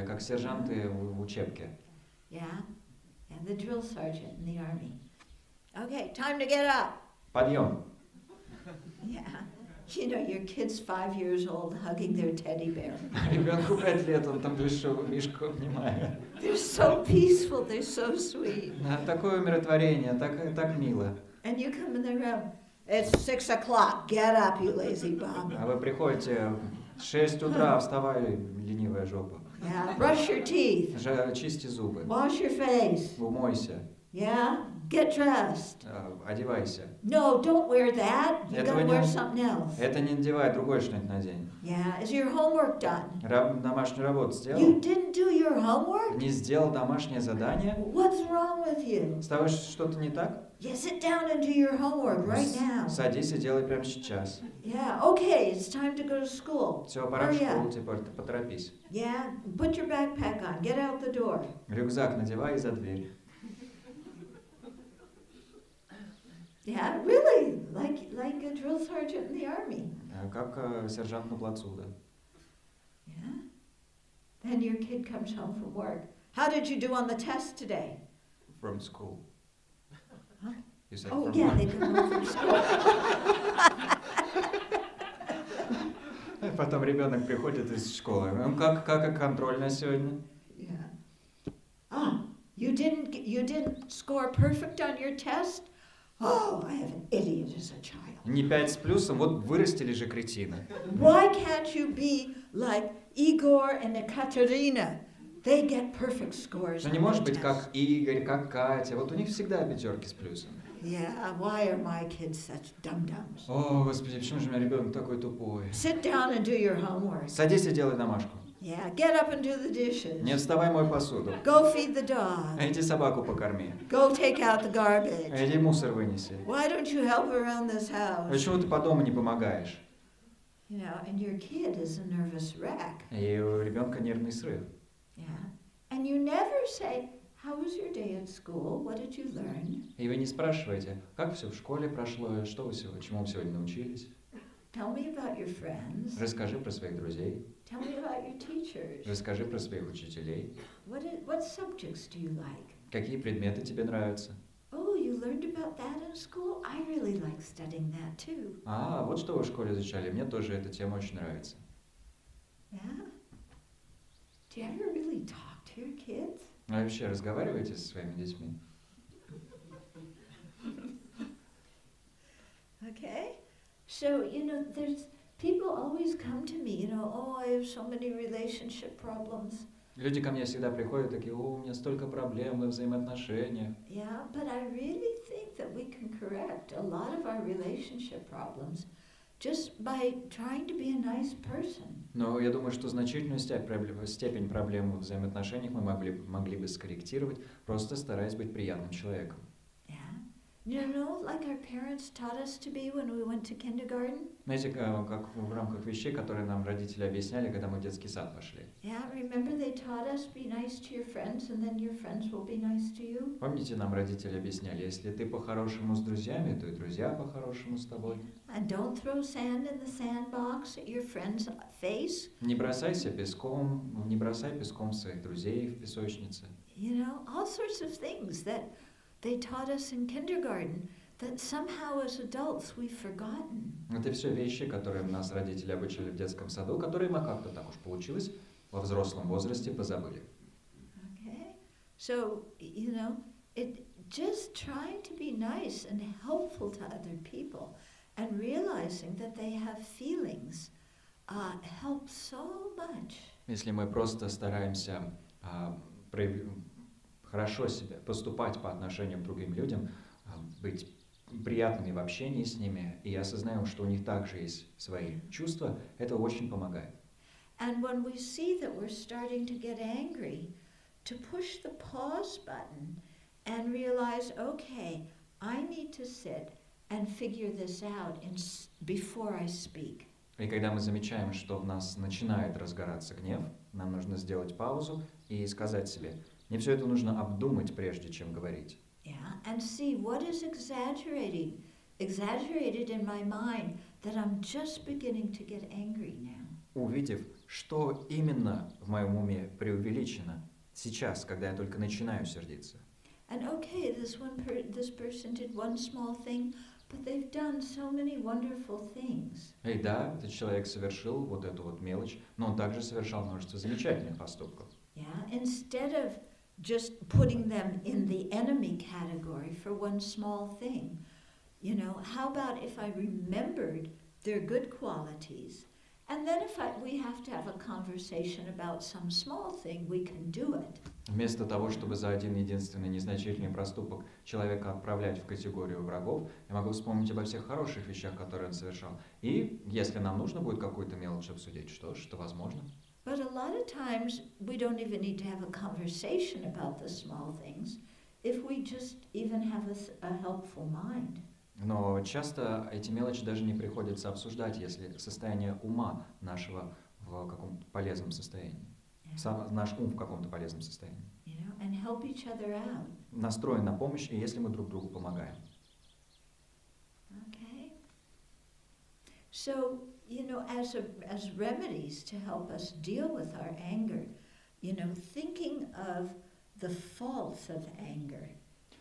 как сержанты в учебке. Yeah, the drill sergeant in the army. Okay, time to get up. Подъем. Yeah, your kid's 5 years old hugging their teddy bear. Ребенку 5 лет, он там плюшевую мишку обнимает. They're so peaceful, they're so sweet. Такое умиротворение, так мило. And you come in the room, it's 6 o'clock, get up, you lazy bum. А вы приходите в 6 утра, вставай, ленивая жопа. Yeah, brush your teeth. Чисти зубы. Wash your face. Умойся. Yeah, get dressed. Одевайся. No, don't wear that. You gotta wear something else. Это не надевай, другое что-нибудь надень. Yeah, is your homework done? Домашнюю работу сделал? You didn't do your homework? Не сделал домашнее задание? What's wrong with you? С тобой что-то не так? Yeah, sit down and do your homework right now. Садись и делай прямо сейчас. Yeah, okay, it's time to go to school. Все, пора в школу, теперь поторопись. Yeah, put your backpack on, get out the door. Рюкзак надевай и за дверь. Yeah, really, like a drill sergeant in the army. Как сержант на плацу, да. Yeah. Then your kid comes home from work. How did you do on the test today? From school. Huh? You said Oh, from yeah, work. they come home from school. Потом ребенок приходит из школы. Как контрольная сегодня? Yeah. You didn't score perfect on your test? Oh, I have an idiot as a child. Не 5 с плюсом, вот вырастили же кретины. Why can't you be like Igor and Ekaterina? They get perfect scores. Но не может быть как Игорь, как Катя. Вот у них всегда 5 с плюсом. Yeah, why are my kids such dum-dums? О, Господи, почему же у меня ребенок такой тупой? Sit down and do your homework. Садись и делай домашку. Yeah, get up and do the dishes. Не вставай, мой посуду. Go feed the dog. Иди собаку покорми. Go take out the garbage. Иди мусор вынеси. Why don't you help around this house? Почему ты по дому не помогаешь? You know, and your kid is a nervous wreck. И у ребенка нервный срыв. Yeah. And you never say, how was your day at school? What did you learn? И вы не спрашиваете, как все в школе прошло, что вы сегодня, чему вы сегодня научились. Tell me about your friends. Расскажи про своих друзей. Tell me about your teachers. Расскажи про своих учителей. What subjects do you like? Какие предметы тебе нравятся? Oh, you learned about that in school? I really like studying that too. А, вот что вы в школе изучали. Мне тоже эта тема очень нравится. Yeah? Do you ever really talk to your kids? А вообще разговариваете со своими детьми? Okay? So, you know, there's people always come to me, you know, oh, I have so many relationship problems. Люди ко мне всегда приходят такие, о, у меня столько проблем во взаимоотношениях. Yeah, but I really think that we can correct a lot of our relationship problems just by trying to be a nice person. Но я думаю, что значительную степень проблем в взаимоотношениях мы могли бы скорректировать, просто стараясь быть приятным человеком. You know, like our parents taught us to be when we went to kindergarten. Знаете, как в рамках вещей, которые нам родители объясняли, когда мы в детский сад пошли. Yeah, remember they taught us be nice to your friends, and then your friends will be nice to you. Помните, нам родители объясняли, если ты по-хорошему с друзьями, то и друзья по-хорошему с тобой. And don't throw sand in the sandbox at your friend's face. Не бросай песком своих друзей в песочнице. You know, all sorts of things that they taught us in kindergarten that somehow as adults we've forgotten. Это все вещи, которые нас родители обучили в детском саду, которые мы как-то так уж получилось во взрослом возрасте позабыли. Okay, so you know, it just trying to be nice and helpful to other people, and realizing that they have feelings, helps so much. Если мы просто стараемся хорошо себя поступать по отношению к другим людям, быть приятными в общении с ними и осознаем, что у них также есть свои чувства, это очень помогает. And when we see that we're starting to get angry, to push the pause button and realize, okay, I need to sit and figure this out before I speak. И когда мы замечаем, что в нас начинает разгораться гнев, нам нужно сделать паузу и сказать себе, мне все это нужно обдумать, прежде чем говорить. Yeah, and see what is exaggerated in my mind that I'm just beginning to get angry now. Увидев, что именно в моем уме преувеличено сейчас, когда я только начинаю сердиться. And okay, this person did one small thing, but they've done so many wonderful things. И да, этот человек совершил вот эту вот мелочь, но он также совершал множество замечательных поступков. Yeah, instead of just putting them in the enemy category for one small thing, you know, how about if I remembered their good qualities, and then if we have to have a conversation about some small thing, we can do it. Вместо того, чтобы за один единственный незначительный проступок человека отправлять в категорию врагов, я могу вспомнить обо всех хороших вещах, которые он совершал. И если нам нужно будет какую-то мелочь обсудить, что ж, это возможно. But a lot of times we don't even need to have a conversation about the small things if we just even have a helpful mind. Но часто эти мелочи даже не приходится обсуждать, если состояние ума нашего в каком-то полезном состоянии. Наш ум в каком-то полезном состоянии. You know, and help each other out. Настроен на помощь, и если мы друг другу помогаем. Okay. So, you know, as remedies to help us deal with our anger, you know, thinking of the faults of anger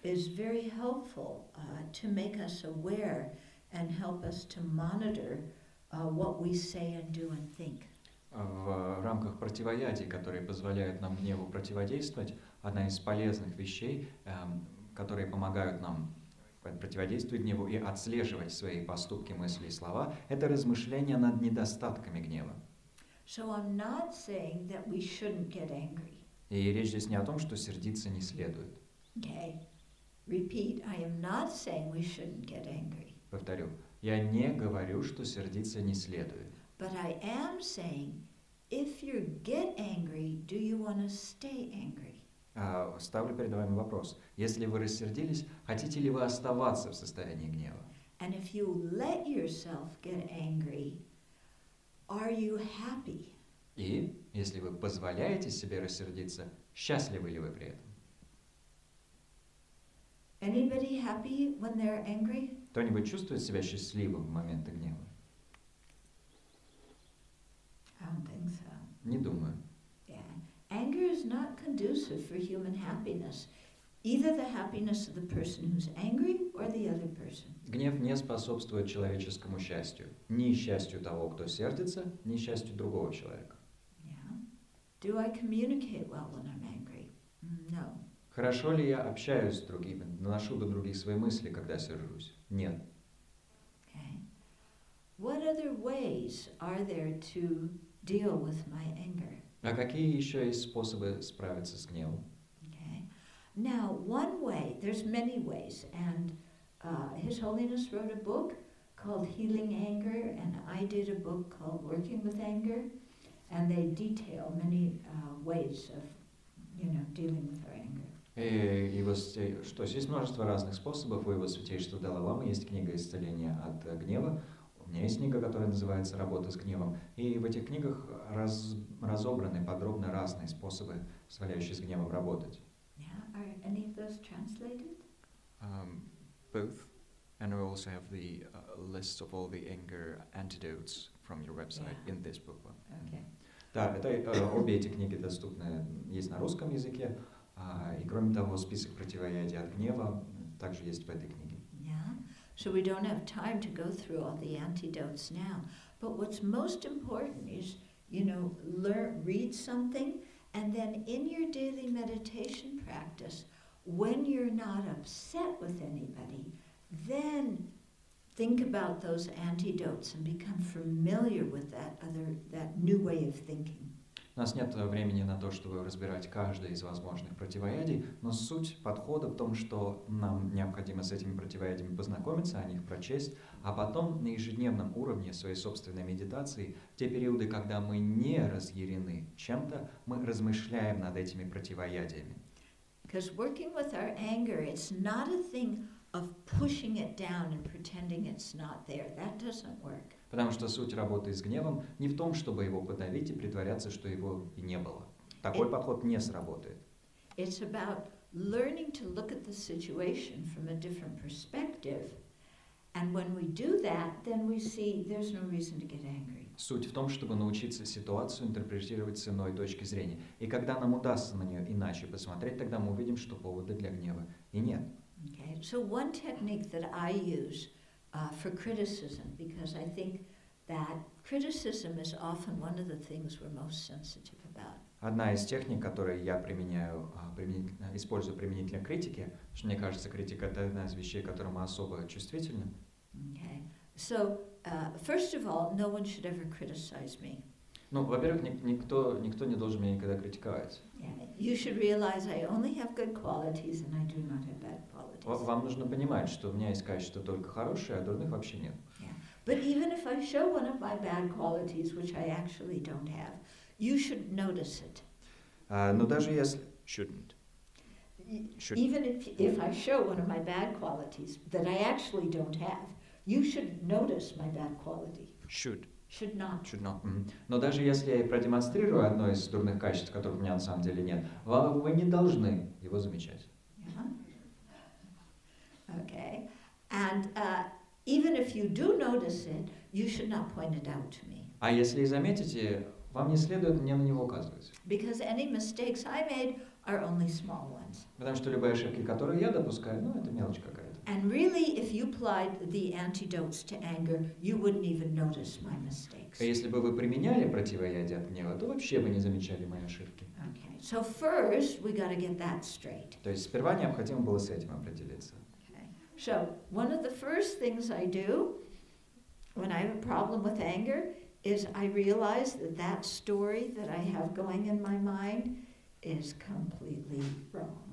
is very helpful to make us aware and help us to monitor what we say and do and think. В рамках противоядий, которые позволяют нам гневу противодействовать, одна из полезных вещей, которые помогают нам противодействовать гневу и отслеживать свои поступки, мысли и слова, это размышления над недостатками гнева. So I'm not saying that we shouldn't get angry. И речь здесь не о том, что сердиться не следует. Okay. Repeat, I am not saying we shouldn't get angry. Повторю, я не говорю, что сердиться не следует. But I am saying, if you get angry, do you want to stay angry? Ставлю перед вами вопрос. Если вы рассердились, хотите ли вы оставаться в состоянии гнева? And if you let yourself get angry, are you happy? И, если вы позволяете себе рассердиться, счастливы ли вы при этом? Anybody happy when they're angry? Кто-нибудь чувствует себя счастливым в моменты гнева? I don't think so. Не думаю. Yeah. Anger is not conducive for human happiness. Either the happiness of the person who's angry or the other person. Гнев не способствует человеческому счастью. Ни счастью того, кто сердится, ни счастью другого человека. Yeah. Do I communicate well when I'm angry? No. Хорошо ли я общаюсь с другими, доношу до других свои мысли, когда сержусь? Нет. Okay. What other ways are there to deal with my anger? А какие еще есть способы справиться с гневом? Okay. Now, one way, there's many ways, and His Holiness wrote a book called Healing Anger, and I did a book called Working with Anger, and they detail many ways of, dealing with our anger. И вот что есть множество разных способов. У его святейшества Далай-ламы есть книга «Исцеление от гнева». У меня есть книга, которая называется «Работа с гневом». И в этих книгах разобраны подробно разные способы, позволяющие с гневом работать. Yeah, are any of those translated? Both. And we also have the list of all the anger antidotes from your website in this book. Okay. Да, обе эти книги доступны, есть на русском языке. И кроме того, список противоядий от гнева также есть в этой книге. Yeah. So we don't have time to go through all the antidotes now. But what's most important is, read something, and then in your daily meditation practice, when you're not upset with anybody, then think about those antidotes and become familiar with that new way of thinking. У нас нет времени на то, чтобы разбирать каждое из возможных противоядий, но суть подхода в том, что нам необходимо с этими противоядиями познакомиться, о них прочесть, а потом на ежедневном уровне своей собственной медитации, в те периоды, когда мы не разъярены чем-то, мы размышляем над этими противоядиями. Because working with our anger, it's not a thing of pushing it down and pretending it's not there. That doesn't work. Потому что суть работы с гневом не в том, чтобы его подавить и притворяться, что его и не было. Такой подход не сработает. It's about learning to look at the situation from a different perspective. And when we do that, then we see there's no reason to get angry. Суть в том, чтобы научиться ситуацию интерпретировать с иной точки зрения. И когда нам удастся на нее иначе посмотреть, тогда мы увидим, что повода для гнева и нет. Okay. So one technique that I use for criticism, because I think that criticism is often one of the things we're most sensitive about. Одна из техник, которые я использую применительно к критике, потому что мне кажется, критика — это одна из вещей, к которым мы особо чувствительны. Okay. So, first of all, no one should ever criticize me. Ну, во-первых, никто не должен меня никогда критиковать. Yeah. You should realize I only have good qualities and I do not have bad qualities. Вам нужно понимать, что у меня есть качества только хорошие, а дурных вообще нет. Yeah. But even if I show one of my bad qualities, which I actually don't have, you should notice it. Но даже если... Shouldn't. Even if I show one of my bad qualities that I actually don't have, you should notice my bad quality. Should. Should not. Should not. Но даже если я продемонстрирую одно из дурных качеств, которых у меня на самом деле нет, вы не должны его замечать. Yeah. Okay. And even if you do notice it, you should not point it out to me. А если и заметите, вам не следует мне на него указывать. Because any mistakes I made are only small ones. Потому что любые ошибки, которые я допускаю, это мелочь какая-то. And really, if you applied the antidotes to anger, you wouldn't even notice my mistakes. А если бы вы применяли противоядие от гнева, то вообще бы не замечали мои ошибки. Okay. So first, we got to get that straight. То есть сперва необходимо было с этим определиться. Okay. So one of the first things I do when I have a problem with anger is I realize that story that I have going in my mind is completely wrong.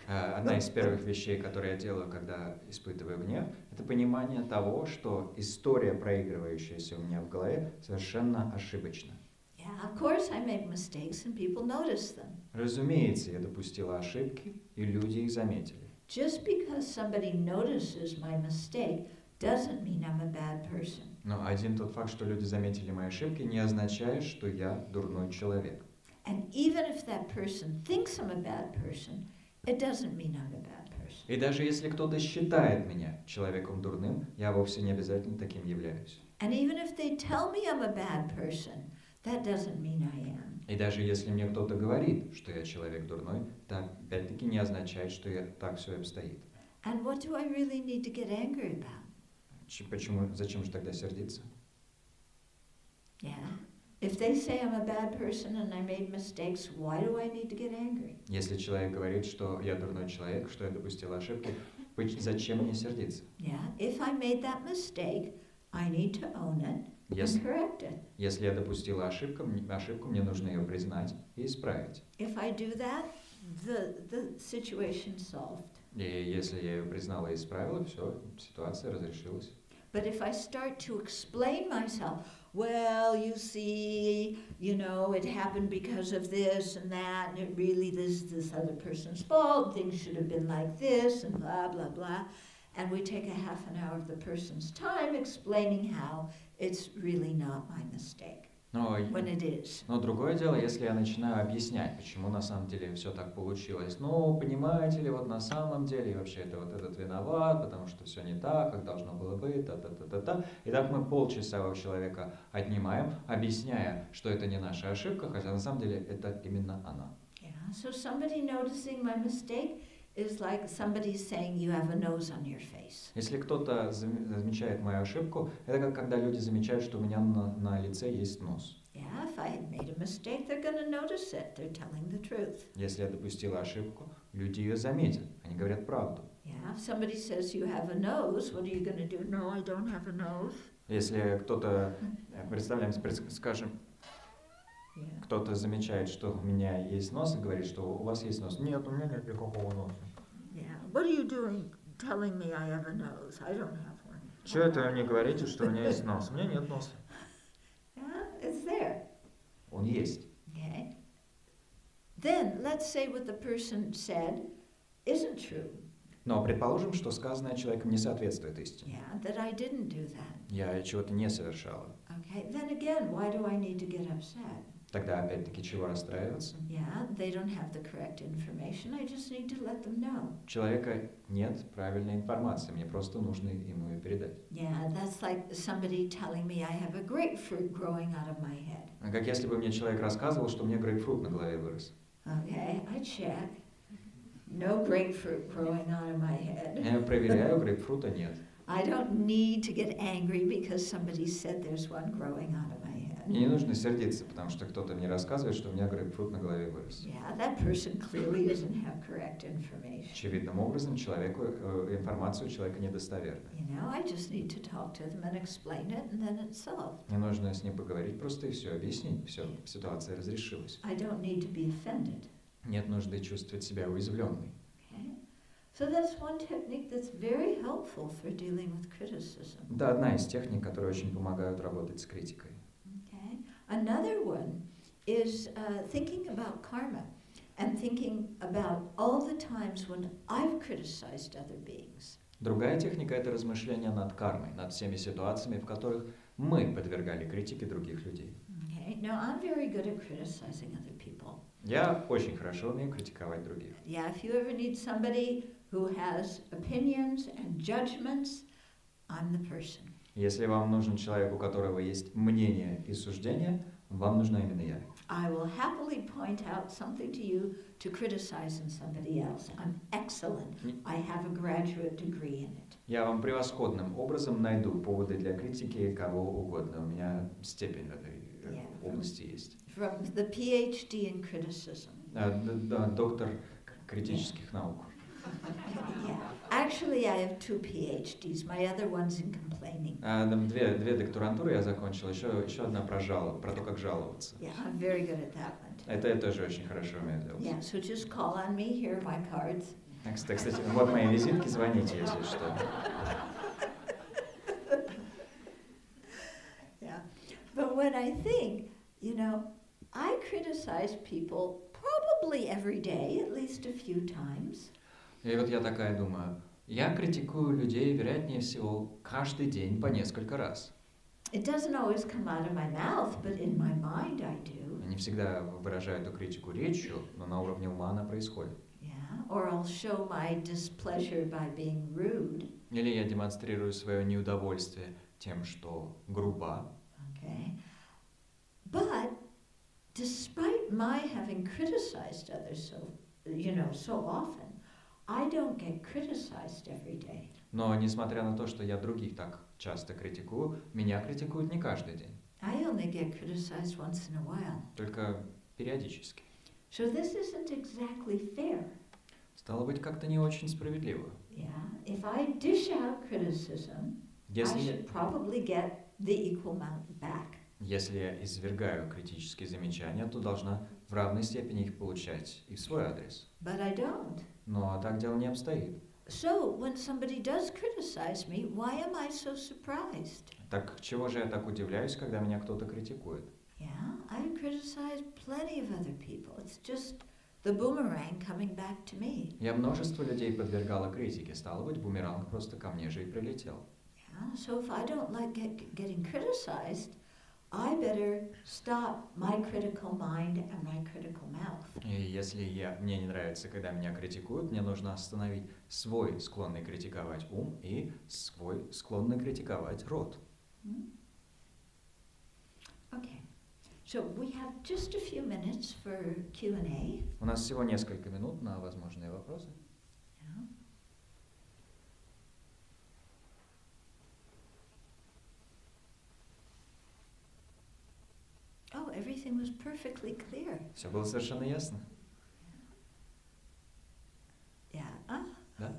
Одна из первых вещей, которые я делаю, когда испытываю гнев, это понимание того, что история, проигрывающаяся у меня в голове, совершенно ошибочна. Yeah, of course I make mistakes and people notice them. Разумеется, я допустила ошибки, и люди их заметили. Just because somebody notices my mistake doesn't mean I'm a bad bad person. Но один тот факт, что люди заметили мои ошибки, не означает, что я дурной человек. And even if that person thinks I'm a bad person, it doesn't mean I'm a bad person. И даже если кто-то считает меня человеком дурным, я вовсе не обязательно таким являюсь. And even if they tell me I'm a bad person, that doesn't mean I am. И даже если мне кто-то говорит, что я человек дурной, это опять-таки не означает, что так все обстоит. And what do I really need to get angry about? Почему, зачем же тогда сердиться? Yeah. If they say I'm a bad person and I made mistakes, why do I need to get angry? Если человек говорит, что я дурной человек, что я допустил ошибки, зачем мне сердиться? Yeah. If I made that mistake, I need to own it and correct it. Если я допустила ошибку, мне нужно ее признать и исправить. If I do that, the situation's solved. И если я ее признала и исправила, все, ситуация разрешилась. But if I start to explain myself, well, you see, you know, it happened because of this and that, and it really this other person's fault, things should have been like this, and blah, blah, blah. And we take a half an hour of the person's time explaining how it's really not my mistake, when it is. Но другое дело, если я начинаю объяснять, почему на самом деле все так получилось. Ну, понимаете ли, вот на самом деле вообще это вот этот виноват, потому что все не так, как должно было быть, та-та-та-та-та. И так мы полчаса у человека отнимаем, объясняя, что это не наша ошибка, хотя на самом деле это именно она. Yeah, so somebody noticing my mistake is like somebody saying you have a nose on your face. Если кто-то замечает мою ошибку, это как когда люди замечают, что у меня на лице есть нос. Yeah, if I had made a mistake, they're going to notice it. They're telling the truth. Если я допустила ошибку, люди ее заметят, они говорят правду. Yeah, if somebody says you have a nose, what are you going to do? No, I don't have a nose. Если кто-то, представляем, скажем, Yeah. кто-то замечает, что у меня есть нос, и говорит, что у вас есть нос. Нет, у меня нет никакого носа. Yeah. What are you doing telling me I have a nose? I don't have one. Чего это вы мне говорите, что у меня есть нос? У меня нет носа. Yeah, it's there. Он есть. Okay. Then let's say what the person said isn't true. Но предположим, что сказанное человеком не соответствует истине. Yeah, that I didn't do that. Я чего-то не совершала. Okay. Then again, why do I need to get upset? Тогда опять-таки чего расстраиваться? Yeah, they don't have the correct information. I just need to let them know. У человека нет правильной информации, мне просто нужно ему ее передать. Yeah, that's like somebody telling me I have a grapefruit growing out of my head. Как если бы мне человек рассказывал, что у меня грейпфрут на голове вырос. Okay, I check. No grapefruit growing out of my head. Я проверяю, грейпфрута нет. I don't need to get angry because somebody said there's one growing out of my head. Мне не нужно сердиться, потому что кто-то мне рассказывает, что у меня грейпфрут на голове вырос. Yeah, that person clearly doesn't have correct information. Очевидным образом информация у человека недостоверна. You know, I just need to talk to them and explain it, and then it's solved. Мне нужно с ним поговорить просто и все объяснить, все, ситуация разрешилась. I don't need to be offended. Нет нужды чувствовать себя уязвленной. Okay? So that's one technique that's very helpful for dealing with criticism. Это одна из техник, которые очень помогают работать с критикой. Okay? Another one is thinking about karma and thinking about all the times when I've criticized other beings. Другая техника – это размышление над кармой, над всеми ситуациями, в которых мы подвергали критике других людей. Okay? Now, I'm very good at criticizing other people. Я очень хорошо умею критиковать других. Yeah, if you ever need somebody who has opinions and judgments, I'm the person. Если вам нужен человек, у которого есть мнение и суждение, вам нужна именно я. I will happily point out something to you to criticize in somebody else. I'm excellent. I have a graduate degree in it. Я вам превосходным образом найду поводы для критики кого угодно. У меня степень в этой области есть. From the PhD in criticism. Доктор критических наук. Yeah. Actually, I have 2 PhDs. My other one's in complaining. Две докторантуры я закончил, еще одна про то, как жаловаться. Yeah, I'm very good at that one. Это я тоже очень хорошо умею делать. Yeah, so just call on me. Here are my cards. Кстати, вот мои визитки, звоните, если что. Yeah, but when I think, you know, I criticize people probably every day, at least a few times. И вот я такая думаю, Я критикую людей, вероятнее всего, каждый день по несколько раз. It doesn't always come out of my mouth, but in my mind I do. Я не всегда выражаю эту критику речью, но на уровне ума она происходит. Yeah, or I'll show my displeasure by being rude. Или я демонстрирую свое неудовольствие тем, что груба. Okay. But despite my having criticized others so often, I don't get criticized every day. Но несмотря на то, что я других так часто критикую, меня критикуют не каждый день. I only get criticized once in a while. Только периодически. So this isn't exactly fair. Стало быть, как-то не очень справедливо. Yeah. If I dish out criticism, I should probably get the equal amount back. Если я извергаю критические замечания, то должна в равной степени их получать и в свой адрес. But I don't. Но так дело не обстоит. So when somebody does criticize me, why am I so surprised? Так чего же я так удивляюсь, когда меня кто-то критикует? Yeah, I've criticized plenty of other people. It's just the boomerang coming back to me. Я множество людей подвергала критике, стало быть, бумеранг просто ко мне же и прилетел. Yeah, so if I don't like getting criticized, I better stop my critical mind and my critical mouth. И если мне не нравится, когда меня критикуют, мне нужно остановить свой склонный критиковать ум и свой склонный критиковать рот. Okay, so we have just a few minutes for Q&A. У нас всего несколько минут на возможные вопросы. Yeah. Oh, everything was perfectly clear. Все было совершенно ясно. Yeah. Да?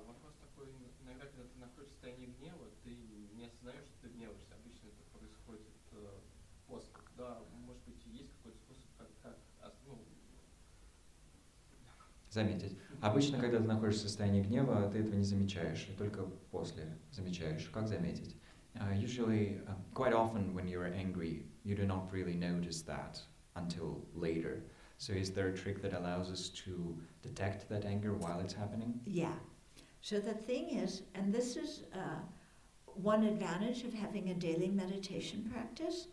Вопрос такой, иногда, когда ты находишься в состоянии гнева, ты не осознаешь, что ты гневаешься. Обычно это происходит после. Да, может быть, есть какой-то способ, как Заметить. Обычно, когда ты находишься в состоянии гнева, ты этого не замечаешь, и только после замечаешь. Как заметить? Usually, quite often when you're angry, you do not really notice that until later. So is there a trick that allows us to detect that anger while it's happening? Yeah. So the thing is, and this is one advantage of having a daily meditation practice,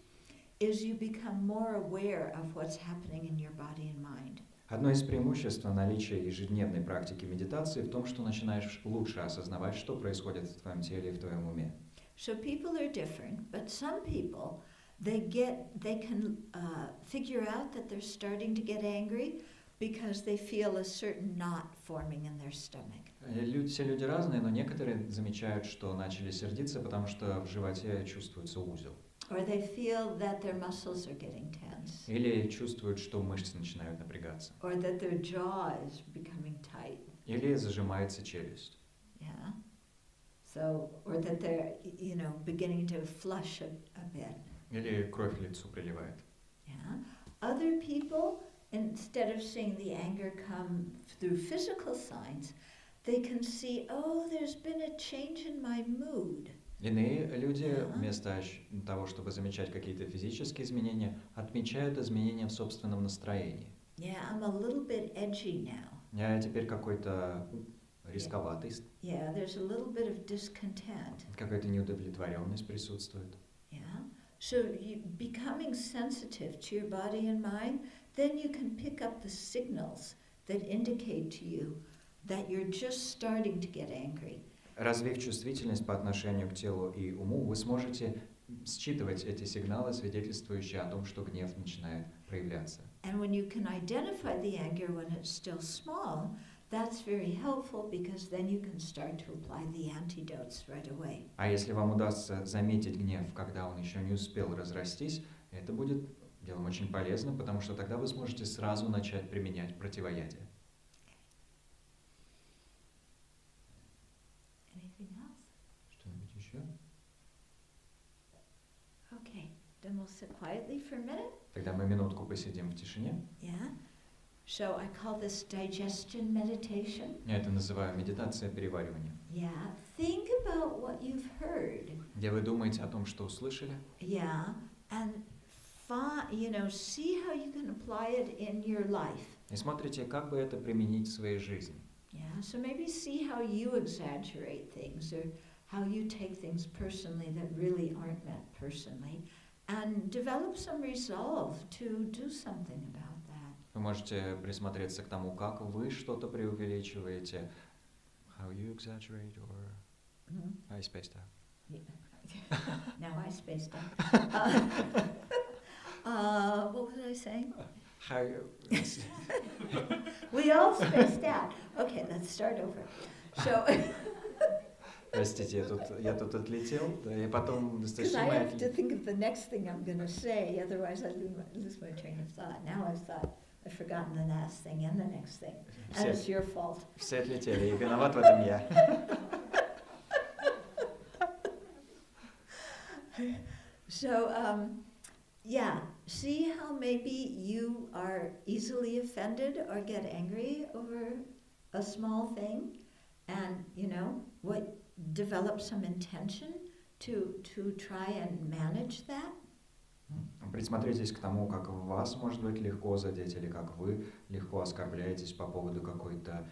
is you become more aware of what's happening in your body and mind. Одно из преимуществ наличия ежедневной практики медитации в том, что начинаешь лучше осознавать, что происходит в твоем теле и в твоем уме. So people are different, but some people, they can figure out that they're starting to get angry because they feel a certain knot forming in their stomach. Все люди разные, но некоторые замечают, что начали сердиться, потому что в животе чувствуется узел. Or they feel that their muscles are getting tense. Или чувствуют, что мышцы начинают напрягаться. Or that their jaw is becoming tight. Или зажимается челюсть. Yeah. So, or that they're, beginning to flush a bit. Или кровь к лицу приливает. Yeah. Other people, instead of seeing the anger come through physical signs, they can see, oh, there's been a change in my mood. Иные люди, вместо того, чтобы замечать какие-то физические изменения, отмечают изменения в собственном настроении. Yeah, I'm a little bit edgy now. Я теперь какой-то рисковатый. Yeah, there's a little bit of discontent. Какая-то неудовлетворенность присутствует. Yeah. So becoming sensitive to your body and mind, then you can pick up the signals that indicate to you that you're just starting to get angry. Развив чувствительность по отношению к телу и уму, вы сможете считывать эти сигналы, свидетельствующие о том, что гнев начинает проявляться. And when you can identify the anger when it's still small, that's very helpful because then you can start to apply the antidotes right away. А если вам удастся заметить гнев, когда он еще не успел разрастись, это будет делом очень полезным, потому что тогда вы сможете сразу начать применять противоядие. Anything else? Что-нибудь еще? Okay, then we'll sit quietly for a minute. Тогда мы минутку посидим в тишине. Yeah. So I call this digestion meditation. Я это называю медитация переваривания. Yeah. Think about what you've heard. Где вы думаете о том, что услышали. Yeah. And see how you can apply it in your life. И смотрите, как бы это применить в своей жизни. Yeah. Yeah, so maybe see how you exaggerate things or how you take things personally that really aren't meant personally, and develop some resolve to do something about that. Вы можете присмотреться к тому, как вы что-то преувеличиваете. How you exaggerate or... I spaced out. Yeah. Now I spaced out. What was I saying? How you... We all spaced out. Okay, let's start over. So... Простите, я тут отлетел, да, и потом Because I have to think of the next thing I'm going to say, otherwise I lose my train of thought. Now I've forgotten the last thing and the next thing, and it's your fault. Все отлетели, и виноват в этом я. So, yeah, see how maybe you are easily offended or get angry over a small thing, and develop some intention to try and manage that. Присмотритесь к тому, как вас может быть легко задеть, или как вы легко оскорбляетесь по поводу какой-то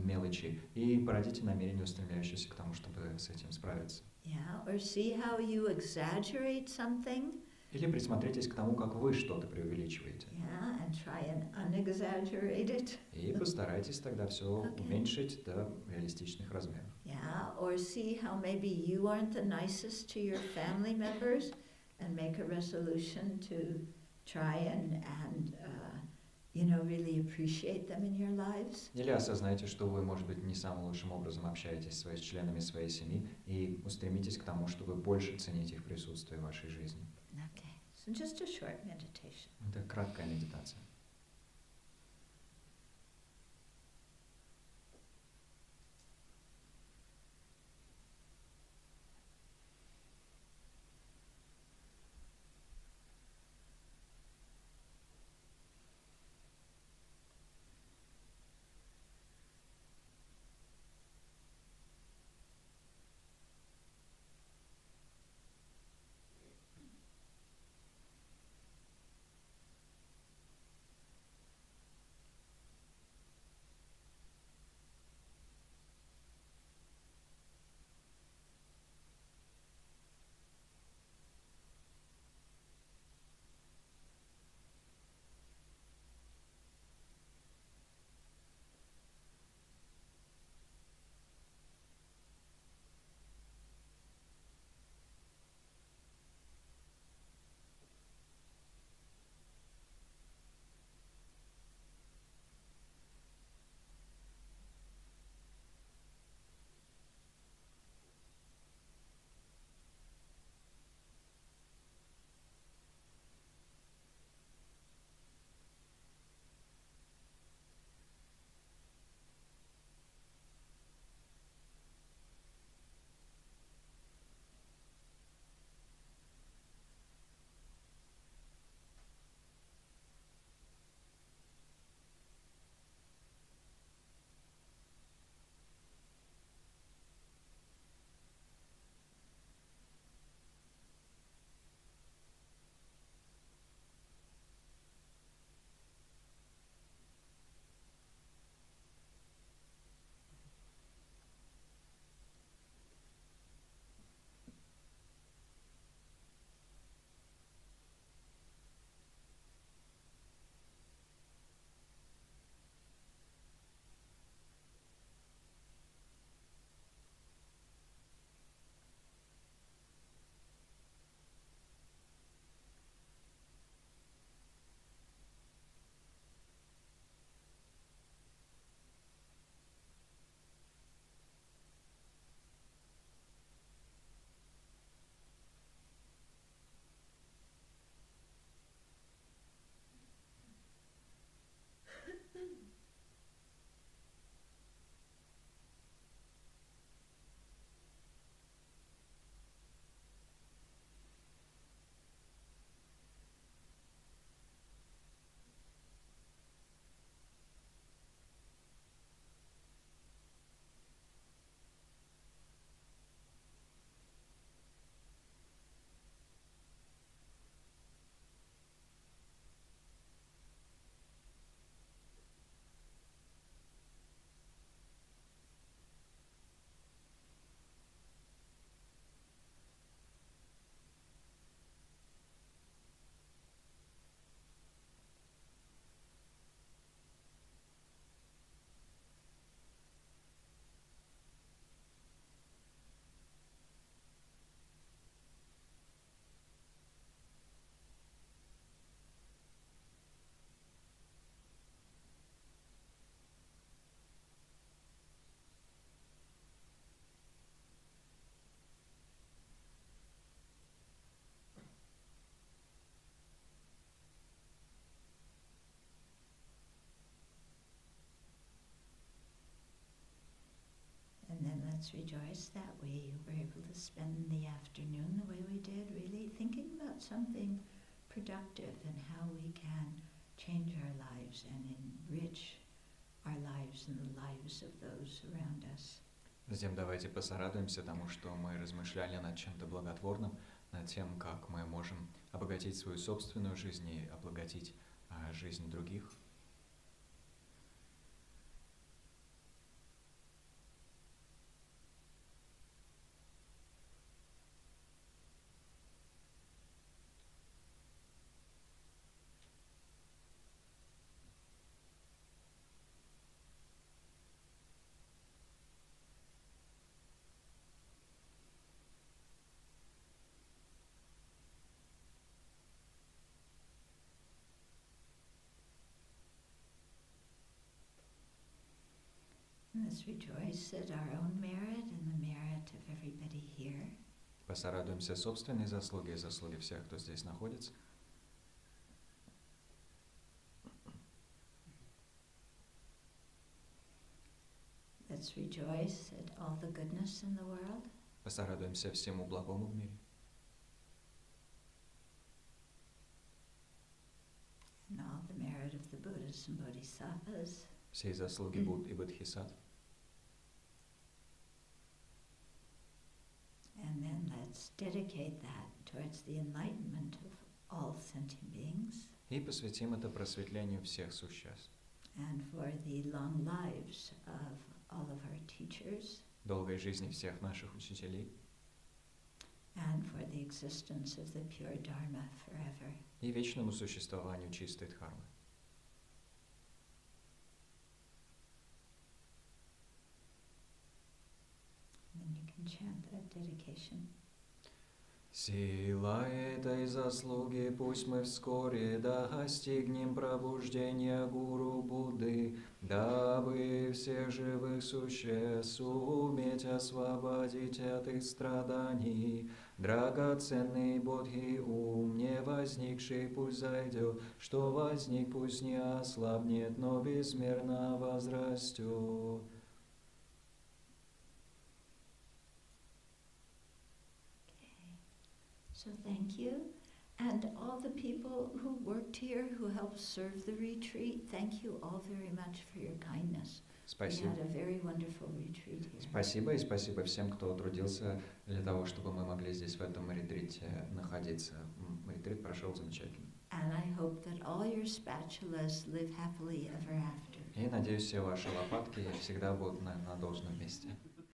мелочи, и породите намерение, устремляющееся к тому, чтобы с этим справиться. Yeah, or see how you exaggerate something. Или присмотритесь к тому, как вы что-то преувеличиваете. Yeah, and try and unexaggerate it. И постарайтесь тогда все уменьшить до реалистичных размеров. Yeah, or see how maybe you aren't the nicest to your family members, and make a resolution to try and really appreciate them in your lives. Или осознайте, что вы, может быть, не самым лучшим образом общаетесь с членами своей семьи, и устремитесь к тому, чтобы больше ценить их присутствие в вашей жизни. Okay, so just a short meditation. Это краткая медитация. let's rejoice that we were able to spend the afternoon the way we did, really thinking about something productive and how we can change our lives and enrich our lives and the lives of those around us. Затем давайте порадуемся тому, что мы размышляли над чем-то благотворным, над тем, как мы можем обогатить свою собственную жизнь и обогатить жизнь других. Let's rejoice at our own merit and the merit of everybody here. Порадуемся собственной заслуге и заслуге всех, кто здесь находится. Let's rejoice at all the goodness in the world. Порадуемся всему благому в мире. And all the merit of the Buddhas and Bodhisattvas. Всей заслуги Будд и Бодхисаттв. And then let's dedicate that towards the enlightenment of all sentient beings. И посвятим это просветлению всех существ. And for the long lives of all of our teachers. Долгой жизни всех наших учителей. And for the existence of the pure Dharma forever. И вечному существованию чистой дхармы. And you can chant that dedication. Сила этой заслуги пусть мы вскоре достигнем пробуждения Гуру Будды, дабы всех живых существ суметь освободить от их страданий. Драгоценный Бодхи ум, не возникший пусть зайдет, что возник пусть не ослабнет, но безмерно возрастет. So thank you. And all the people who worked here, who helped serve the retreat, thank you all very much for your kindness. Спасибо. We had a very wonderful retreat here. Спасибо, и спасибо всем, кто трудился для того, чтобы мы могли здесь в этом ретрите находиться. Ретрит прошел замечательно. And I hope that all your spatulas live happily ever after. И надеюсь, все ваши лопатки всегда будут на должном месте.